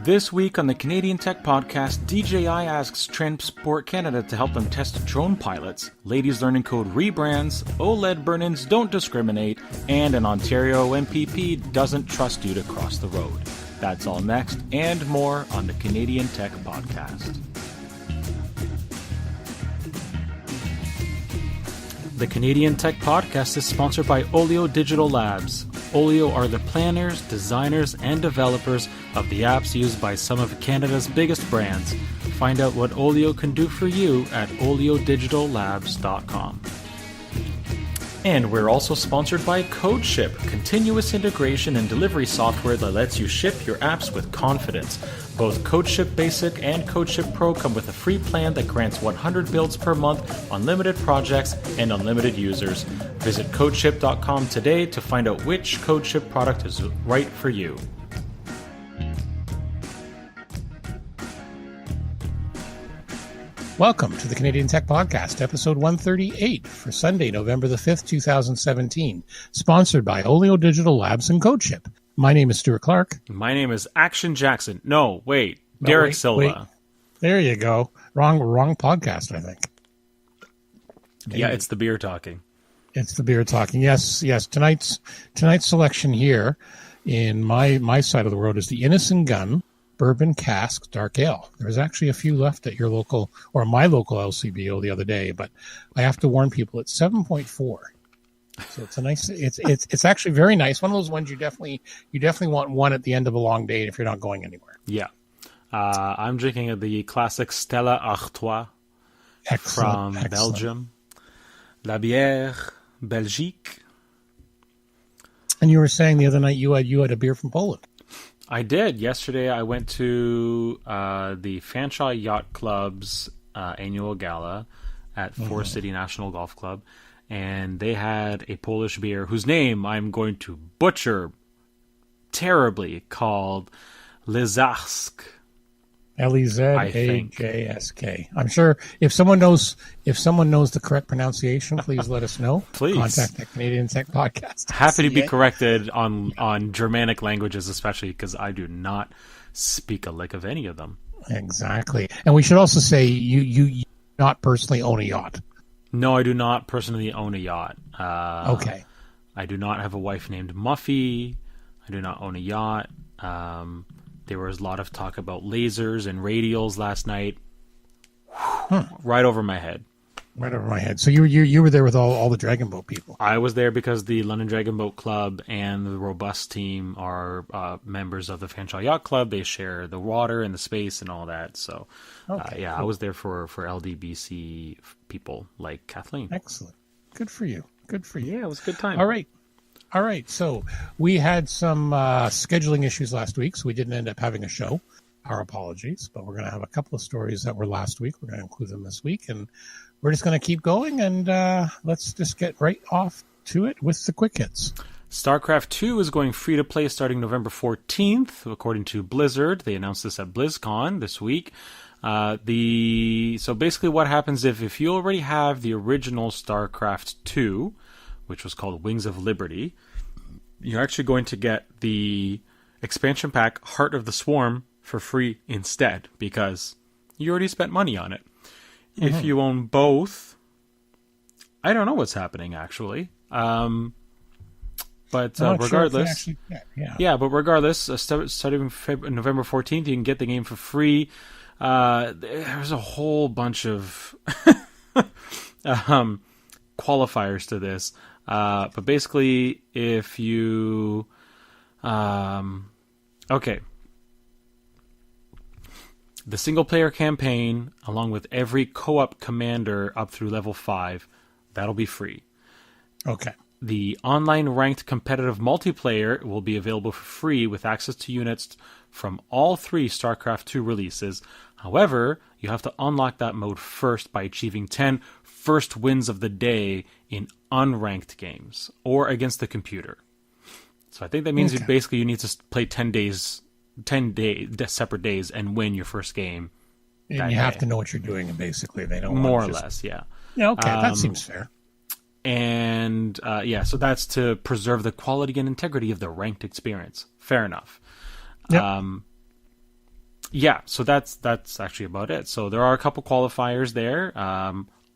This week on the Canadian Tech Podcast, DJI asks Transport Canada to help them test drone pilots, ladies learning code rebrands, OLED burn-ins don't discriminate, and an Ontario MPP doesn't trust you to cross the road. That's all next and more on the Canadian Tech Podcast. The Canadian Tech Podcast is sponsored by Olio Digital Labs. Olio are the planners, designers, and developers of the apps used by some of Canada's biggest brands. Find out what Olio can do for you at oliodigitallabs.com. And we're also sponsored by CodeShip, continuous integration and delivery software that lets you ship your apps with confidence. Both CodeShip Basic and CodeShip Pro come with a free plan that grants 100 builds per month, unlimited projects, and unlimited users. Visit codeship.com today to find out which CodeShip product is right for you. Welcome to the Canadian Tech Podcast, episode 138 for Sunday, November the 5th, 2017, sponsored by Olio Digital Labs and CodeShip. My name is Stuart Clark. My name is Action Jackson. Derek Silva. Wait. There you go. Wrong podcast, I think. Maybe. Yeah, it's the beer talking. It's the beer talking. Yes. Tonight's selection here in my side of the world is the Innocent Gun Bourbon Cask Dark Ale. There's actually a few left at your local or my local LCBO the other day, but I have to warn people it's 7.4. So it's a nice. It's actually very nice. One of those ones you definitely want one at the end of a long day if you're not going anywhere. Yeah, I'm drinking the classic Stella Artois from Belgium. La Bière Belgique. And you were saying the other night you had a beer from Poland. I did. Yesterday I went to the Fanshawe Yacht Club's annual gala at Forest City National Golf Club, and they had a Polish beer whose name I'm going to butcher terribly, called Lizarsk. Lezajsk. I'm sure if someone knows the correct pronunciation, please let us know. Please contact the Canadian Tech Podcast. Happy to be corrected on Germanic languages, especially because I do not speak a lick of any of them. Exactly, and we should also say you not personally own a yacht. No, I do not personally own a yacht. Okay, I do not have a wife named Muffy. I do not own a yacht. There was a lot of talk about lasers and radials last night. Right over my head. Right over my head. So you were there with all the Dragon Boat people. I was there because the London Dragon Boat Club and the Robust team are members of the Fanshawe Yacht Club. They share the water and the space and all that. So, cool. I was there for LDBC people like Kathleen. Excellent. Good for you. Yeah, it was a good time. All right, so we had some scheduling issues last week, so we didn't end up having a show. Our apologies, but we're going to have a couple of stories that were last week. We're going to include them this week, and we're just going to keep going, and let's just get right off to it with the quick hits. StarCraft 2 is going free to play starting November 14th, according to Blizzard. They announced this at BlizzCon this week. So basically what happens if you already have the original StarCraft 2, which was called Wings of Liberty, you're actually going to get the expansion pack Heart of the Swarm for free instead, because you already spent money on it. Mm-hmm. If you own both, I don't know what's happening, actually. Regardless, starting November 14th, you can get the game for free. There's a whole bunch of qualifiers to this. But basically, if you... the single-player campaign, along with every co-op commander up through level 5, that'll be free. Okay. The online ranked competitive multiplayer will be available for free with access to units from all 3 StarCraft 2 releases. However, you have to unlock that mode first by achieving 10 first wins of the day in unranked games or against the computer. So I think that means you need to play 10 separate days and win your first game. And you have to know what you're doing, basically. They don't more or less, yeah. Yeah, okay, that seems fair. And so that's to preserve the quality and integrity of the ranked experience. Fair enough. Yep. Yeah, so that's actually about it. So there are a couple qualifiers there.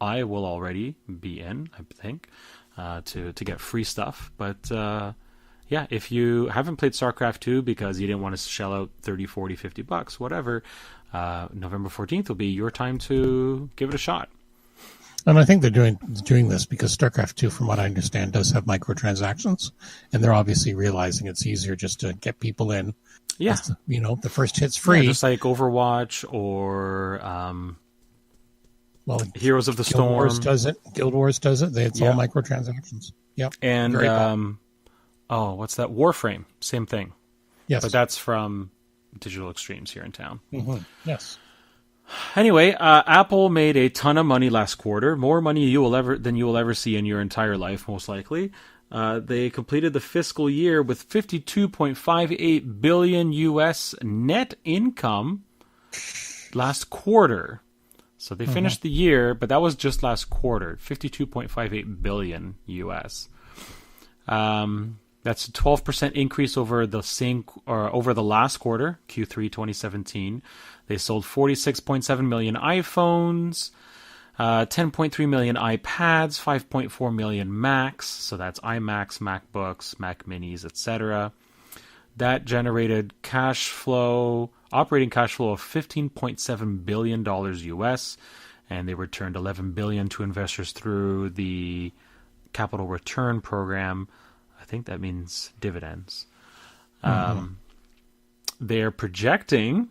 I will already be in, I think, to get free stuff. But yeah, if you haven't played StarCraft 2 because you didn't want to shell out 30, 40, 50 bucks, whatever, November 14th will be your time to give it a shot. And I think they're doing this because StarCraft 2, from what I understand, does have microtransactions, and they're obviously realizing it's easier just to get people in. Yeah. The first hit's free. Yeah, just like Overwatch or Heroes of the Storm. Guild Wars does it. It's all microtransactions. Yep. And what's that? Warframe, same thing. Yes. But that's from Digital Extremes here in town. Mm-hmm. Yes. Anyway, Apple made a ton of money last quarter, more money than you will ever see in your entire life, most likely. They completed the fiscal year with $52.58 billion US net income last quarter. So they finished the year, but that was just last quarter, $52.58 billion US. That's a 12% increase over the last quarter, Q3 2017. They sold 46.7 million iPhones, 10.3 million iPads, 5.4 million Macs. So that's iMacs, MacBooks, Mac Minis, etc. That generated operating cash flow of $15.7 billion US, and they returned $11 billion to investors through the capital return program. I think that means dividends. They're projecting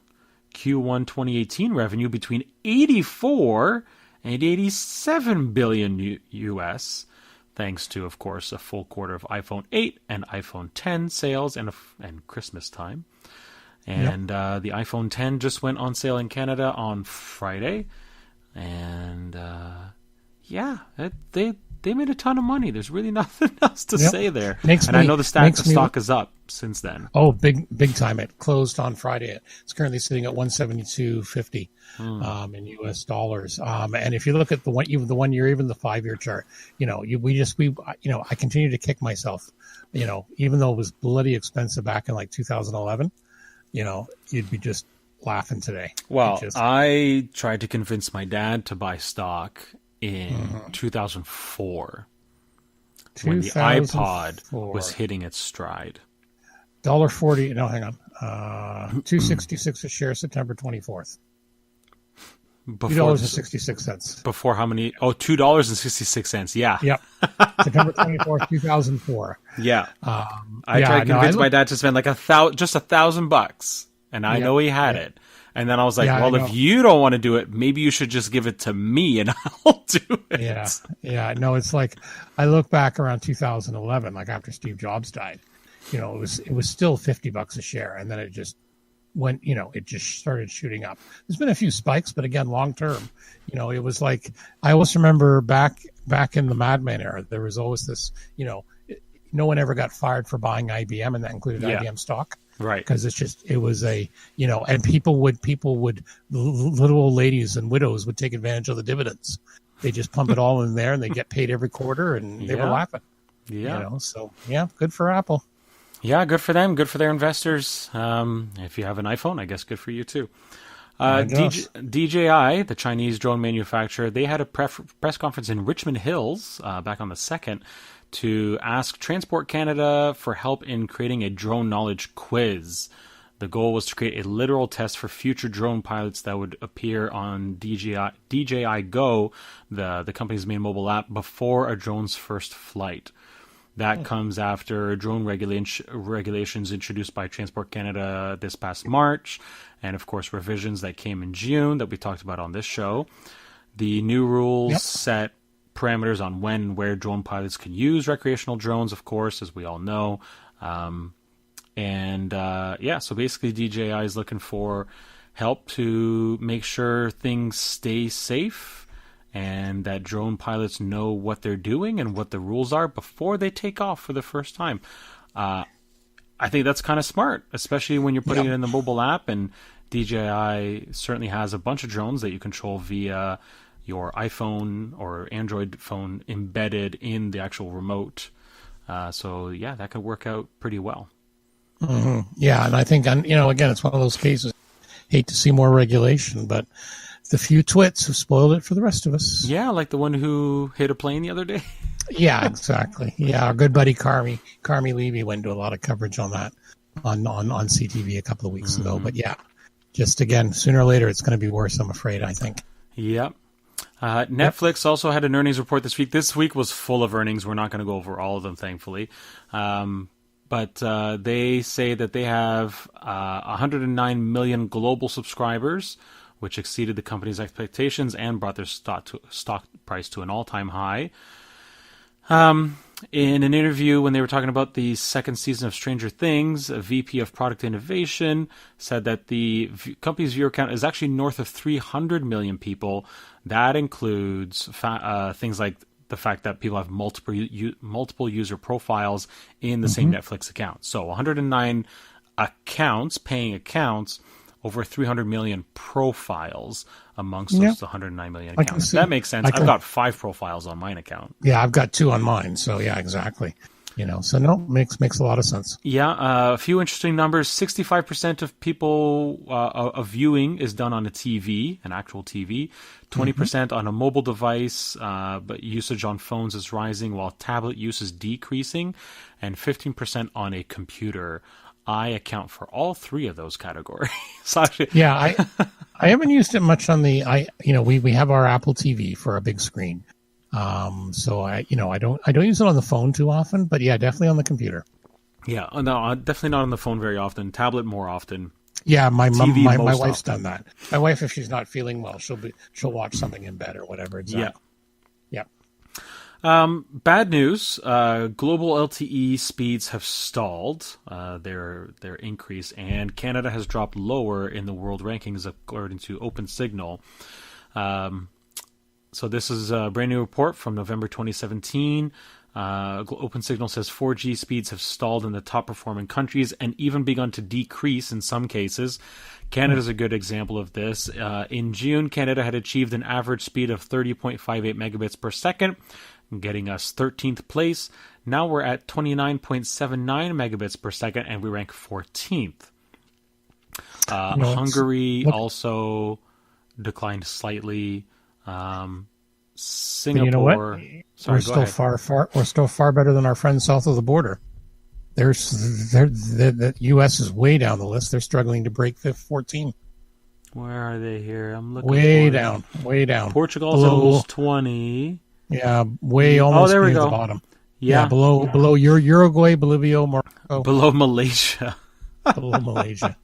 Q1 2018 revenue between 84 and 87 billion US, thanks to, of course, a full quarter of iPhone 8 and iPhone 10 sales and Christmas time. And the iPhone 10 just went on sale in Canada on Friday. And they made a ton of money. There's really nothing else to say there. I know the stock is up since then. Oh, big time. It closed on Friday. It's currently sitting at 172.50 in US dollars. And if you look at the 1 year, even the 5 year chart, I continue to kick myself. Even though it was bloody expensive back in like 2011, you'd be just laughing today. Well, I tried to convince my dad to buy stock in 2004 when the iPod was hitting its stride. $1.40. No, hang on. $2.66 a share, September 24th. $2.66. Before how many? Oh, $2.66. Yeah. Yep. September 24th, 2004. Yeah. I tried to convince my dad to spend like just $1,000, and I know he had it. And then I was like, if you don't want to do it, maybe you should just give it to me and I'll do it. Yeah. No, it's like I look back around 2011, like after Steve Jobs died, it was still $50 a share. And then it just went, it just started shooting up. There's been a few spikes, but again, long term, it was like, I always remember back in the Madman era, there was always this, no one ever got fired for buying IBM, and that included IBM stock. Right. Because it was and people would, little old ladies and widows would take advantage of the dividends. They just pump it all in there and they get paid every quarter, and they were laughing. Yeah. So, good for Apple. Yeah, good for them. Good for their investors. If you have an iPhone, I guess good for you too. DJI, the Chinese drone manufacturer, they had a press conference in Richmond Hills back on the 2nd to ask Transport Canada for help in creating a drone knowledge quiz. The goal was to create a literal test for future drone pilots that would appear on DJI Go, the company's main mobile app, before a drone's first flight. That comes after drone regulations introduced by Transport Canada this past March, and of course revisions that came in June that we talked about on this show. The new rules set parameters on when and where drone pilots can use recreational drones, of course, as we all know. So basically DJI is looking for help to make sure things stay safe and that drone pilots know what they're doing and what the rules are before they take off for the first time. I think that's kind of smart, especially when you're putting it in the mobile app, and DJI certainly has a bunch of drones that you control via your iPhone or Android phone embedded in the actual remote. That could work out pretty well. Yeah, and I think, again, it's one of those cases, hate to see more regulation, but the few twits have spoiled it for the rest of us. Yeah, like the one who hit a plane the other day. Yeah, exactly. Yeah, our good buddy Carmi Levy went to a lot of coverage on that on CTV a couple of weeks ago. But yeah, just again, sooner or later, it's going to be worse, I'm afraid, I think. Yep. Netflix also had an earnings report this week. This week was full of earnings. We're not going to go over all of them, thankfully. But they say that they have 109 million global subscribers, which exceeded the company's expectations and brought their stock price to an all-time high. In an interview when they were talking about the second season of Stranger Things, a VP of Product Innovation said that the company's viewer count is actually north of 300 million people. That includes things like the fact that people have multiple user profiles in the same Netflix account. So 109 paying accounts, over 300 million profiles amongst those 109 million accounts. That makes sense. I've got 5 profiles on mine account. Yeah, I've got 2 on mine. So yeah, exactly. So no, makes a lot of sense. Yeah, a few interesting numbers. 65% of people of viewing is done on a TV, an actual TV. 20% on a mobile device, but usage on phones is rising while tablet use is decreasing, and 15% on a computer. I account for all 3 of those categories. So actually, yeah, I haven't used it much on the we have our Apple TV for a big screen. So I don't use it on the phone too often, but yeah, definitely on the computer. Yeah, no, definitely not on the phone very often. Tablet more often. Yeah, my wife's done that. My wife, if she's not feeling well, she'll watch something in bed or whatever. Exactly. Yeah. Bad news. Global LTE speeds have stalled their increase, and Canada has dropped lower in the world rankings according to OpenSignal. So this is a brand new report from November 2017. OpenSignal says 4G speeds have stalled in the top performing countries and even begun to decrease in some cases. Canada is a good example of this. In June, Canada had achieved an average speed of 30.58 megabits per second, getting us 13th place. Now we're at 29.79 megabits per second, and we rank 14th. Hungary also declined slightly. Singapore. You know what? We're still far better than our friends south of the border. The U.S. is way down the list. They're struggling to break 14. Where are they here? I'm looking. Way down. Portugal's almost 20. Yeah, almost there we near go. the bottom. Yeah, below Uruguay, Bolivia, Morocco. Below Malaysia. Below Malaysia.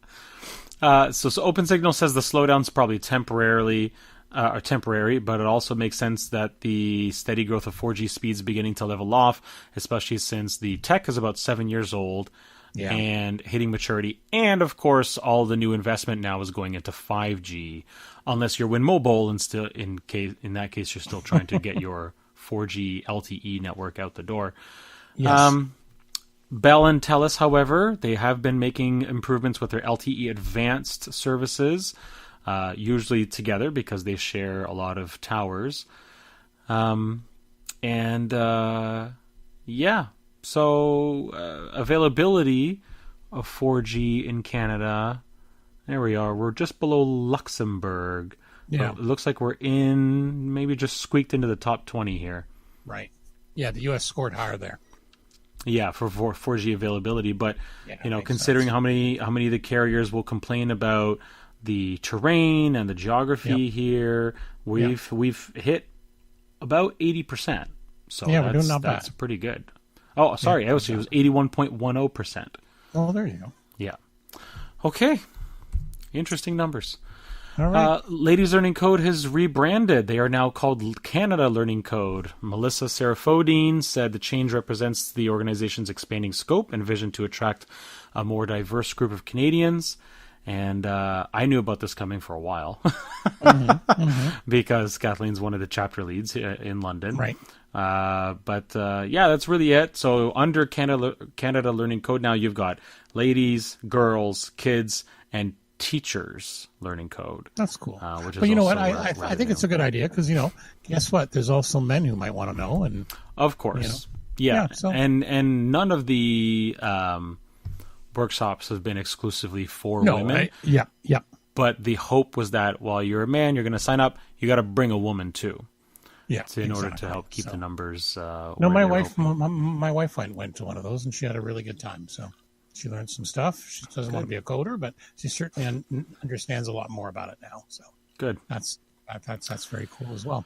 So OpenSignal says the slowdown's probably temporary, but it also makes sense that the steady growth of 4G speeds beginning to level off, especially since the tech is about 7 years old and hitting maturity. And of course, all the new investment now is going into 5G, unless you're WinMobile and still in that case you're still trying to get your 4G LTE network out the door. Yes. Bell and TELUS, however, they have been making improvements with their LTE advanced services. Usually together because they share a lot of towers. So availability of 4G in Canada, there we are. We're just below Luxembourg. Yeah. It looks like we're maybe just squeaked into the top 20 here. Right. Yeah, the U.S. scored higher there. Yeah, for 4G availability. But, considering how many of the carriers will complain about the terrain and the geography here, we've hit about 80%. So we're doing not bad. That's pretty good. Oh, sorry, it was 81.10%. Oh, there you go. Yeah. Okay. Interesting numbers. All right. Ladies Learning Code has rebranded. They are now called Canada Learning Code. Melissa Serafodine said the change represents the organization's expanding scope and vision to attract a more diverse group of Canadians. And I knew about this coming for a while because Kathleen's one of the chapter leads in London. Right. That's really it. So under Canada Learning Code now, you've got ladies, girls, kids, and teachers learning code. That's cool. But you know what? I think it's a good idea because, guess what? There's also men who might want to know. And of course. And none of the workshops have been exclusively for women. Yeah. But the hope was that while you're a man, you're going to sign up, you got to bring a woman too. Yeah, in order to help keep the numbers. No, my wife went to one of those, and she had a really good time. So she learned some stuff. She doesn't want to be a coder, but she certainly understands a lot more about it now. So good. That's very cool as well.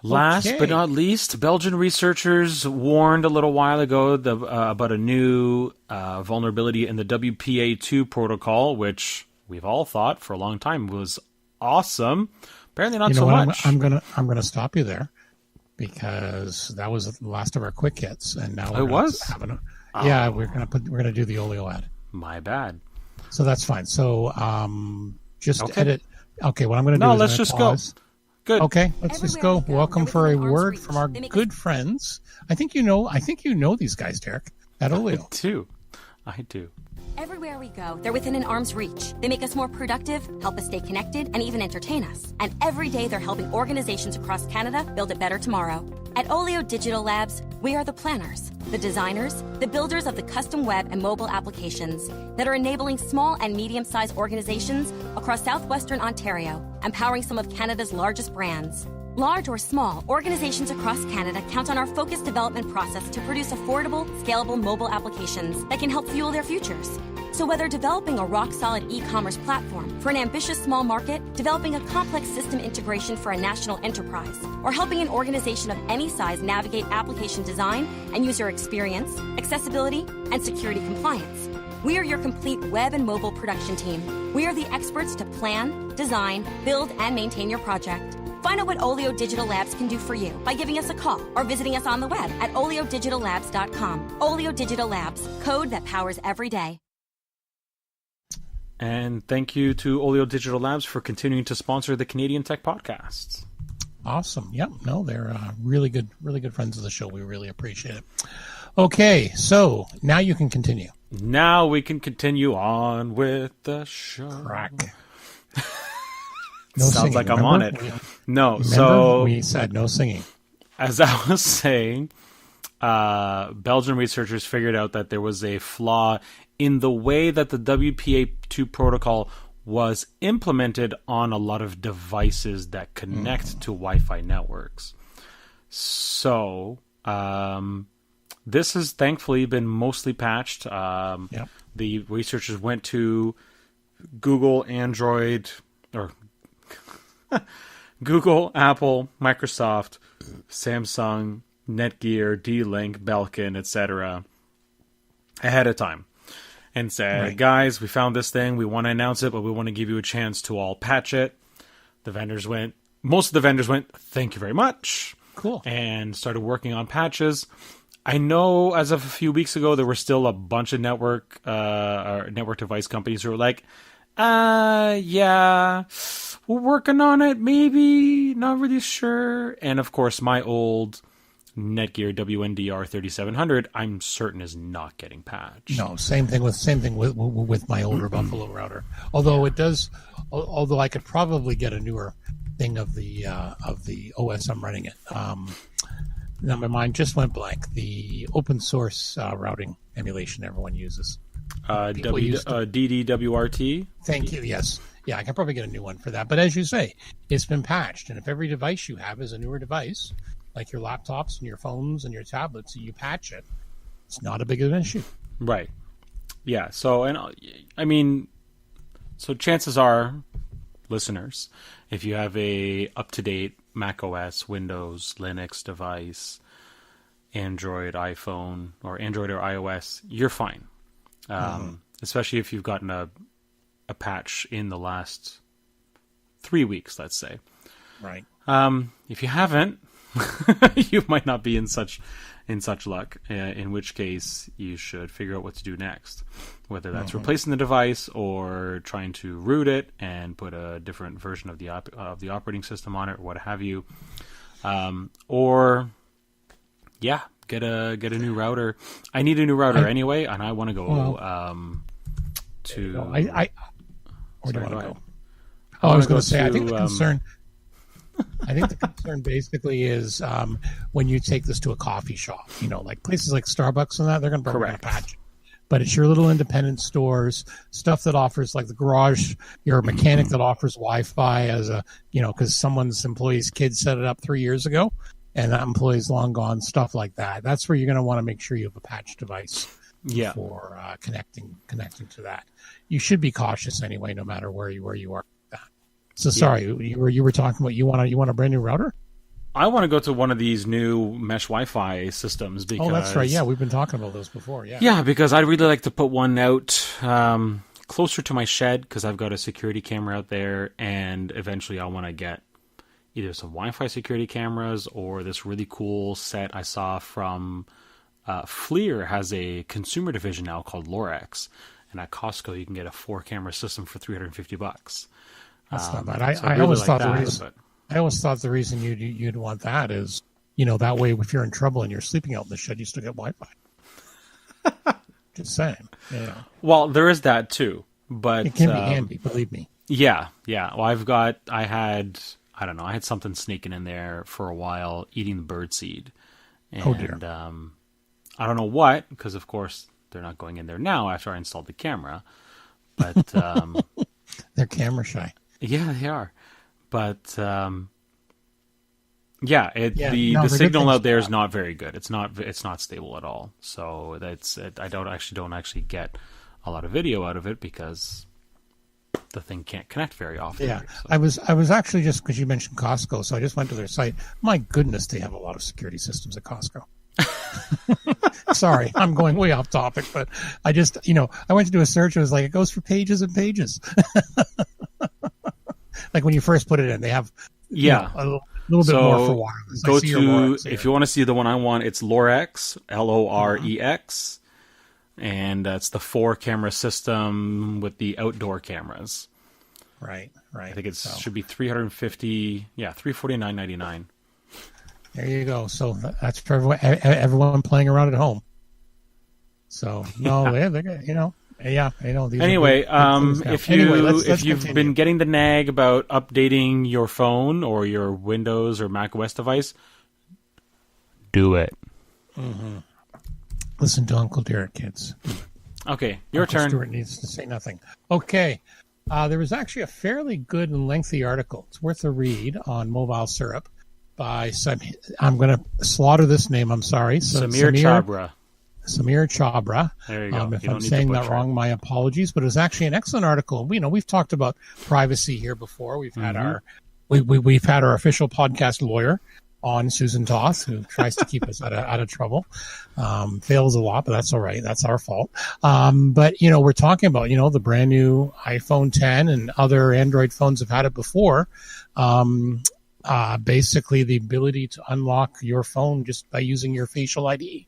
Last but not least, Belgian researchers warned a little while ago about a new vulnerability in the WPA2 protocol, which we've all thought for a long time was awesome. Apparently not so much. I'm gonna stop you there because that was the last of our quick hits, and now we're gonna do the Olio ad. My bad. So that's fine. So edit. Okay, what I'm gonna do is let's just pause. Go. Good. Okay, let's just go. Welcome for a word from our good friends. I think you know these guys, Derek, at Olio. I do. Everywhere we go, they're within an arm's reach. They make us more productive, help us stay connected, and even entertain us. And every day they're helping organizations across Canada build a better tomorrow. At Olio Digital Labs, we are the planners, the designers, the builders of the custom web and mobile applications that are enabling small and medium-sized organizations across southwestern Ontario, empowering some of Canada's largest brands. Large or small, organizations across Canada count on our focused development process to produce affordable, scalable mobile applications that can help fuel their futures. So whether developing a rock-solid e-commerce platform for an ambitious small market, developing a complex system integration for a national enterprise, or helping an organization of any size navigate application design and user experience, accessibility, and security compliance, we are your complete web and mobile production team. We are the experts to plan, design, build, and maintain your project. Find out what Olio Digital Labs can do for you by giving us a call or visiting us on the web at oliodigitallabs.com. Olio Digital Labs, code that powers every day. And thank you to Olio Digital Labs for continuing to sponsor the Canadian Tech Podcasts. Awesome. Yep. No, they're really good friends of the show. We really appreciate it. Okay, so now you can continue. Now we can continue on with the show. Crack. No Sounds singing, like I'm on it. So we said no singing. As I was saying, Belgian researchers figured out that there was a flaw in the way that the WPA2 protocol was implemented on a lot of devices that connect to Wi-Fi networks. So this has thankfully been mostly patched. The researchers went to Google, Android, or Google, Apple, Microsoft, Samsung, Netgear, D-Link, Belkin, etc. ahead of time and said, guys, we found this thing. We want to announce it, but we want to give you a chance to all patch it. Most of the vendors went, thank you very much. Cool. And started working on patches. I know as of a few weeks ago, there were still a bunch of network device companies who were like, yeah, we're working on it, maybe, not really sure. And of course, my old Netgear WNDR 3700, I'm certain is not getting patched. No, same thing with my older Buffalo router. Although I could probably get a newer thing of the OS I'm running it. Now my mind just went blank. The open source routing emulation everyone uses. DDWRT. Thank you. Yes. Yeah, I can probably get a new one for that. But as you say, it's been patched. And if every device you have is a newer device, like your laptops and your phones and your tablets, you patch it, it's not a big of an issue. Right. Yeah. So, so chances are, listeners, if you have a up-to-date Mac OS, Windows, Linux device, Android, iPhone, or Android or iOS, you're fine. Especially if you've gotten a patch in the last 3 weeks, let's say. Right. If you haven't, you might not be in such luck. In which case, you should figure out what to do next, whether that's replacing the device or trying to root it and put a different version of the operating system on it, or what have you. Get a new router. I need a new router anyway, and I want to go to. Where do I want to go? I was going to say, I think the concern. I think the concern basically is when you take this to a coffee shop, like places like Starbucks and that, they're going to patch it. but it's your little independent stores, stuff that offers like the garage, your mechanic that offers Wi-Fi as a, because someone's employee's kid set it up 3 years ago and that employee's long gone, stuff like that. That's where you're going to want to make sure you have a patch device for connecting to that. You should be cautious anyway, no matter where you are. So sorry, you were talking about you want a brand new router? I want to go to one of these new mesh Wi-Fi systems because... Oh, that's right. Yeah, we've been talking about those before. Yeah. Yeah, because I'd really like to put one out closer to my shed because I've got a security camera out there, and eventually I want to get either some Wi-Fi security cameras or this really cool set I saw from Fleer has a consumer division now called Lorex, and at Costco you can get a 4-camera system for $350. That's not bad. I always thought the reason you'd want that is, that way if you're in trouble and you're sleeping out in the shed, you still get Wi-Fi. Just saying. Well, there is that too, but it can be handy. Believe me. Yeah. Well, I had something sneaking in there for a while, eating the birdseed. And, oh dear. I don't know what, because of course they're not going in there now after I installed the camera, but they're camera shy. Yeah, they are. But the signal out there is not very good. It's not stable at all. So I don't actually get a lot of video out of it because the thing can't connect very often. Yeah, here, so. I was actually, just because you mentioned Costco, so I just went to their site. My goodness, they have a lot of security systems at Costco. Sorry, I'm going way off topic, but I just, I went to do a search. It was like, it goes for pages and pages. Like when you first put it in, they have a little bit more for wireless. Go to, if you want to see the one I want, it's Lorex, Lorex, and that's the 4-camera system with the outdoor cameras. Right. I think it should be $350, $349.99. There you go. So that's for everyone playing around at home. So no, Yeah, I know. Anyway, if you've been getting the nag about updating your phone or your Windows or Mac OS device, do it. Mm-hmm. Listen to Uncle Derek, kids. Okay, your Uncle turn. Stuart needs to say nothing. Okay, there was actually a fairly good and lengthy article. It's worth a read on mobile syrup by I'm going to slaughter this name. I'm sorry, Samir Chhabra. Samir Chhabra. There you go. If I'm saying that wrong, my apologies. But it was actually an excellent article. We've talked about privacy here before. We've had we've had our official podcast lawyer on, Susan Toth, who tries to keep us out of trouble. Fails a lot, but that's all right. That's our fault. But we're talking about the brand new iPhone 10 and other Android phones have had it before. Basically, the ability to unlock your phone just by using your facial ID.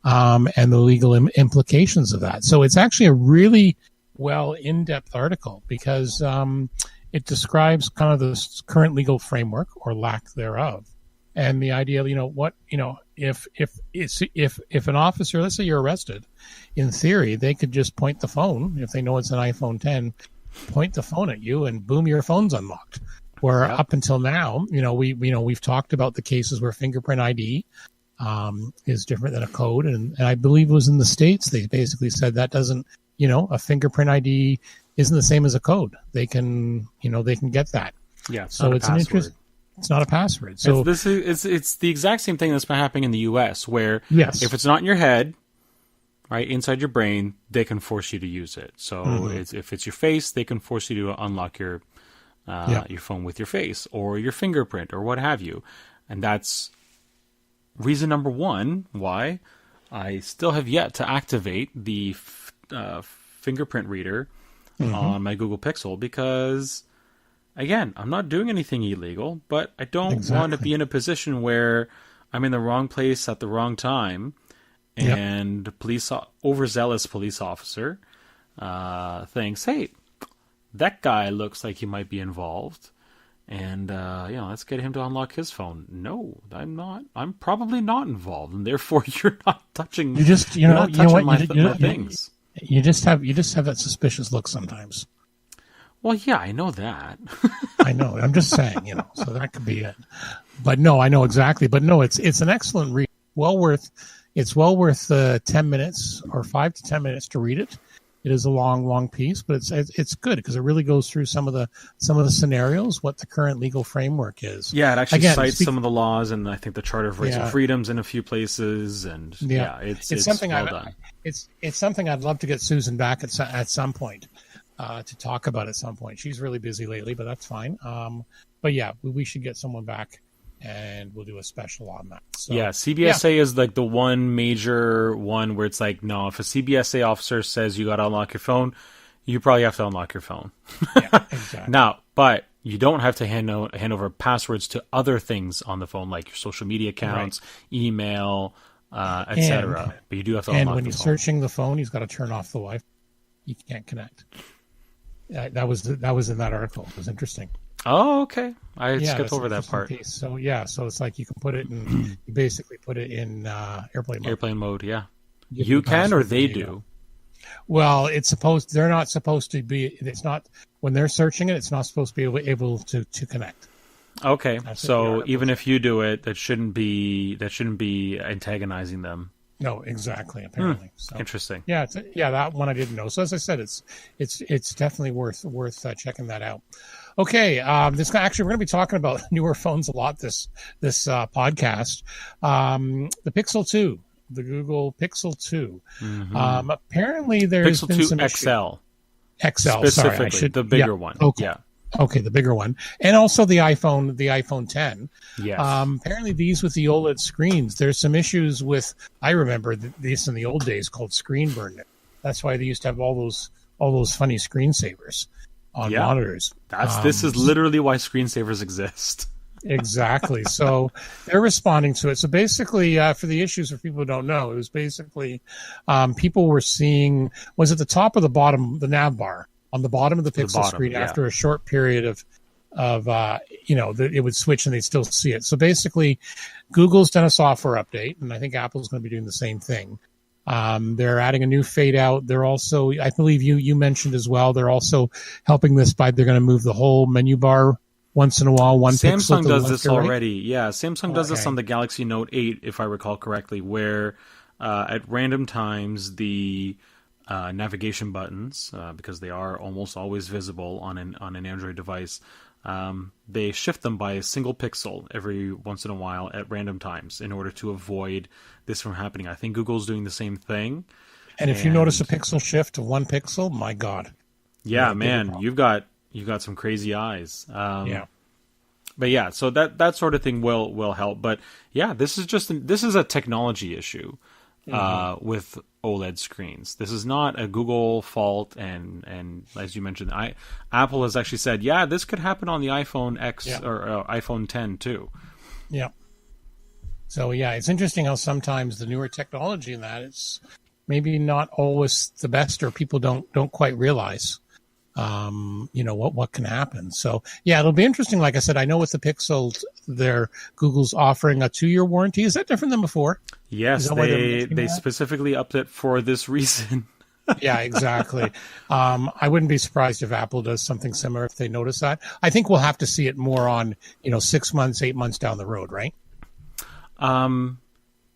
And the legal implications of that. So it's actually a really in-depth article because it describes kind of the current legal framework or lack thereof, and the idea of if an officer, let's say you're arrested, in theory they could just point the phone, if they know it's an iPhone 10, point the phone at you and boom, your phone's unlocked. Where up until now, we've talked about the cases where fingerprint ID is different than a code. And I believe it was in the States, they basically said that doesn't, a fingerprint ID isn't the same as a code. They can get that. Yeah. So it's an interest. It's not a password. So it's the exact same thing that's been happening in the US where yes, if it's not in your head, right, inside your brain, they can force you to use it. So if it's your face, they can force you to unlock your phone with your face or your fingerprint or what have you. And that's reason number one why I still have yet to activate the fingerprint reader on my Google Pixel because, again, I'm not doing anything illegal, but I don't want to be in a position where I'm in the wrong place at the wrong time and overzealous police officer thinks, hey, that guy looks like he might be involved. And, let's get him to unlock his phone. No, I'm not. I'm probably not involved, and therefore you're not touching. My things. You just have that suspicious look sometimes. Well, yeah, I know that. I know. I'm just saying, so that could be it. But no, I know exactly. But no, it's an excellent read. Well worth, It's well worth 10 minutes or 5 to 10 minutes to read it. It is a long piece, but it's good because it really goes through some of the scenarios, what the current legal framework is. Yeah, it actually cites some of the laws, and I think the Charter of Rights and Freedoms in a few places, and it's something well done. It's something I'd love to get Susan back at some point to talk about at some point. She's really busy lately, but that's fine. But yeah, we should get someone back, and we'll do a special on that. So, CBSA is like the one major one where it's like, no, if a CBSA officer says you got to unlock your phone, you probably have to unlock your phone. Yeah, exactly. Now, but you don't have to hand over passwords to other things on the phone, like your social media accounts, email, etc. But you do have to unlock the phone. And when he's searching the phone, he's got to turn off the Wi-Fi. You can't connect. That was in that article. It was interesting. Oh, okay. I skipped over that part. Piece. So so it's like you can put it in. You basically put it in airplane mode. Airplane mode, yeah. You can, or they do. Well, they're not supposed to be. It's not when they're searching it. It's not supposed to be able to connect. Okay, so even if you do it, that shouldn't be antagonizing them. No, exactly. Apparently, so, interesting. Yeah, that one I didn't know. So as I said, it's definitely worth checking that out. Okay, we're going to be talking about newer phones a lot this podcast. The Pixel 2, the Google Pixel 2, apparently there's Pixel been 2 some XL, specifically, sorry, the bigger one. Okay. Yeah. Okay, the bigger one, and also the iPhone 10. Yes. Apparently, these with the OLED screens, there's some issues with. I remember these in the old days called screen burn. That's why they used to have all those funny screensavers on monitors. This is literally why screensavers exist. Exactly. So they're responding to it. So basically, for the issues for people who don't know, it was basically people were seeing was at the top or the bottom, the nav bar on the bottom of the Pixel screen after a short period of it would switch and they'd still see it. So basically, Google's done a software update, and I think Apple's going to be doing the same thing. They're adding a new fade out. They're also, I believe you mentioned as well, they're also helping this by they're going to move the whole menu bar once in a while. Samsung pixel does this right? already. Yeah, Samsung does this on the Galaxy Note 8, if I recall correctly, where at random times the navigation buttons, because they are almost always visible on an Android device, they shift them by a single pixel every once in a while at random times in order to avoid this from happening. I think Google's doing the same thing. And if you notice a pixel shift of 1 pixel, my God. Yeah, man, you've got some crazy eyes. But yeah, so that sort of thing will help. But yeah, this is a technology issue with OLED screens. This is not a Google fault, and as you mentioned, Apple has actually said, this could happen on the iPhone X or iPhone 10 too. Yeah. So it's interesting how sometimes the newer technology in that it's maybe not always the best, or people don't quite realize, what can happen. So it'll be interesting. Like I said, I know with the Pixel, Google's offering a 2-year warranty. Is that different than before? Yes, they specifically upped it for this reason. Yeah, exactly. I wouldn't be surprised if Apple does something similar if they notice that. I think we'll have to see it more on 6 months, 8 months down the road, right?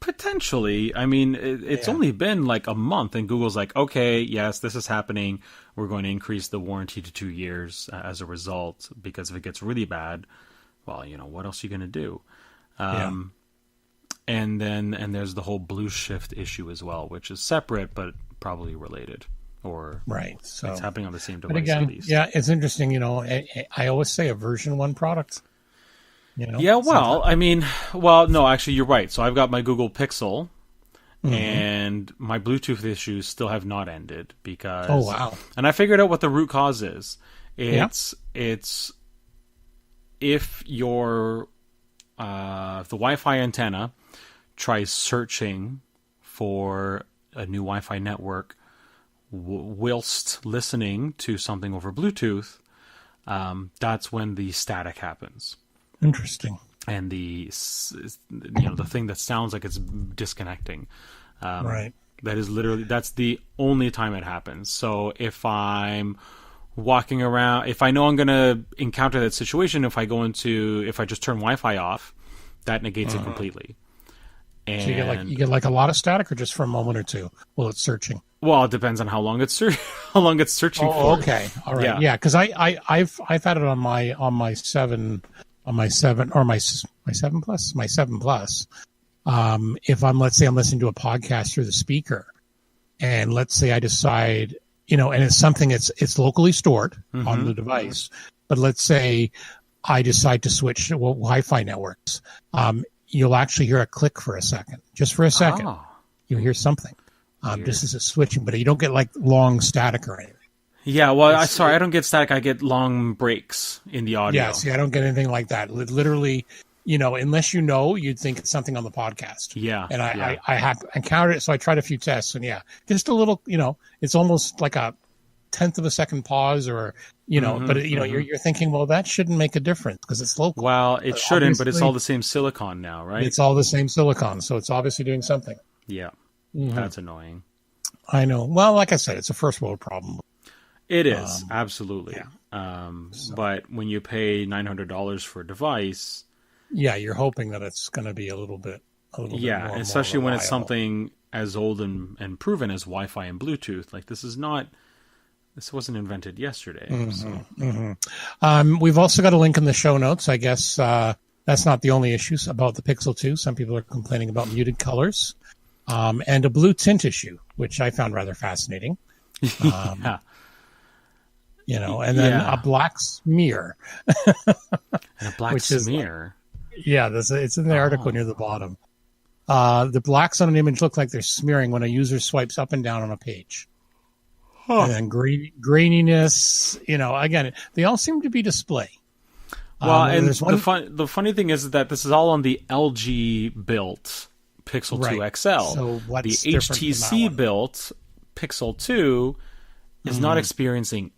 Potentially. I mean, it's only been like a month, and Google's like, okay, yes, this is happening. We're going to increase the warranty to 2 years as a result, because if it gets really bad, well, what else are you going to do? And there's the whole blue shift issue as well, which is separate but probably related, or so it's happening on the same device. But again, at least. It's interesting. I always say a version 1 product. No, actually, you're right. So I've got my Google Pixel, and my Bluetooth issues still have not ended because. Oh wow! And I figured out what the root cause is. It's if your if the Wi-Fi antenna tries searching for a new Wi-Fi network whilst listening to something over Bluetooth, that's when the static happens. Interesting. And the thing that sounds like it's disconnecting. Right. That's the only time it happens. So if I'm walking around, if I know I'm going to encounter that situation, if I just turn Wi-Fi off, that negates it completely. And So you get like a lot of static, or just for a moment or two while it's searching. well, it depends on how long it's searching Oh, for. okay, all right, yeah. Because I've had it on my 7 or my 7 plus, my 7 plus. If let's say I'm listening to a podcast through the speaker, and let's say I decide, and it's something it's locally stored on the device, but let's say I decide to switch to Wi-Fi networks, you'll actually hear a click for a second, just for a second. Oh. You'll hear something. Just as it's switching, but you don't get like long static or anything. Yeah, well, I don't get static. I get long breaks in the audio. Yeah, see, I don't get anything like that. Literally, unless you'd think it's something on the podcast. Yeah. And I have encountered it, so I tried a few tests, and just a little, it's almost like a tenth of a second pause, or but you're thinking, well, that shouldn't make a difference because it's local. Well, it shouldn't, but it's all the same silicon now, right? It's all the same silicon, so it's obviously doing something. Yeah, that's annoying. I know. Well, like I said, it's a first world problem. It is, absolutely. Yeah. But when you pay $900 for a device, you're hoping that it's going to be a little bit more, especially more when it's reliable. something as old and proven as Wi-Fi and Bluetooth. Like this wasn't invented yesterday. We've also got a link in the show notes. I guess that's not the only issues about the Pixel 2. Some people are complaining about muted colors, and a blue tint issue, which I found rather fascinating. Yeah. And then a black smear. And a black smear. It's in the article near the bottom. The blacks on an image look like they're smearing when a user swipes up and down on a page. And then graininess, again, they all seem to be display. Well, and the funny thing is that this is all on the LG built Pixel 2 XL. So what's the HTC built Pixel 2 is not experiencing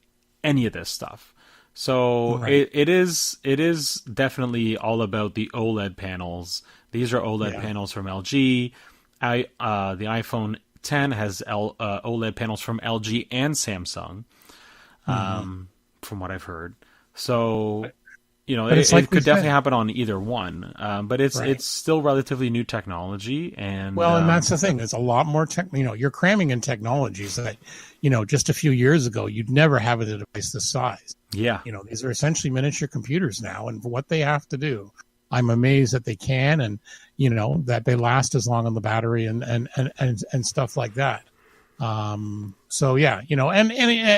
any of this stuff. So it is definitely all about the OLED panels. These are OLED panels from LG. The iPhone 10 has OLED panels from LG and Samsung, from what I've heard. So, it could definitely happen on either one. But it's still relatively new technology. And that's the thing. There's a lot more you're cramming in technologies that, just a few years ago, you'd never have a device this size. Yeah. These are essentially miniature computers now, and for what they have to do, I'm amazed that they can, and that they last as long on the battery and stuff like that. So and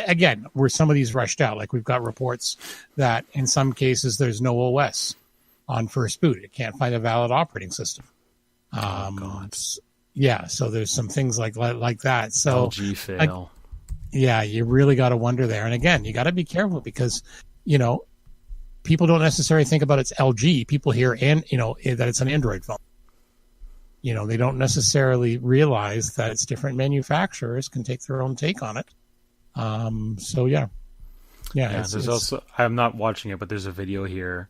again, were some of these rushed out? Like we've got reports that in some cases there's no OS on first boot. It can't find a valid operating system. So there's some things like that. So LG fail. You really got to wonder there. And again, you got to be careful because people don't necessarily think about it's LG. People hear that it's an Android phone. They don't necessarily realize that it's different manufacturers can take their own take on it. There's also, I'm not watching it, but there's a video here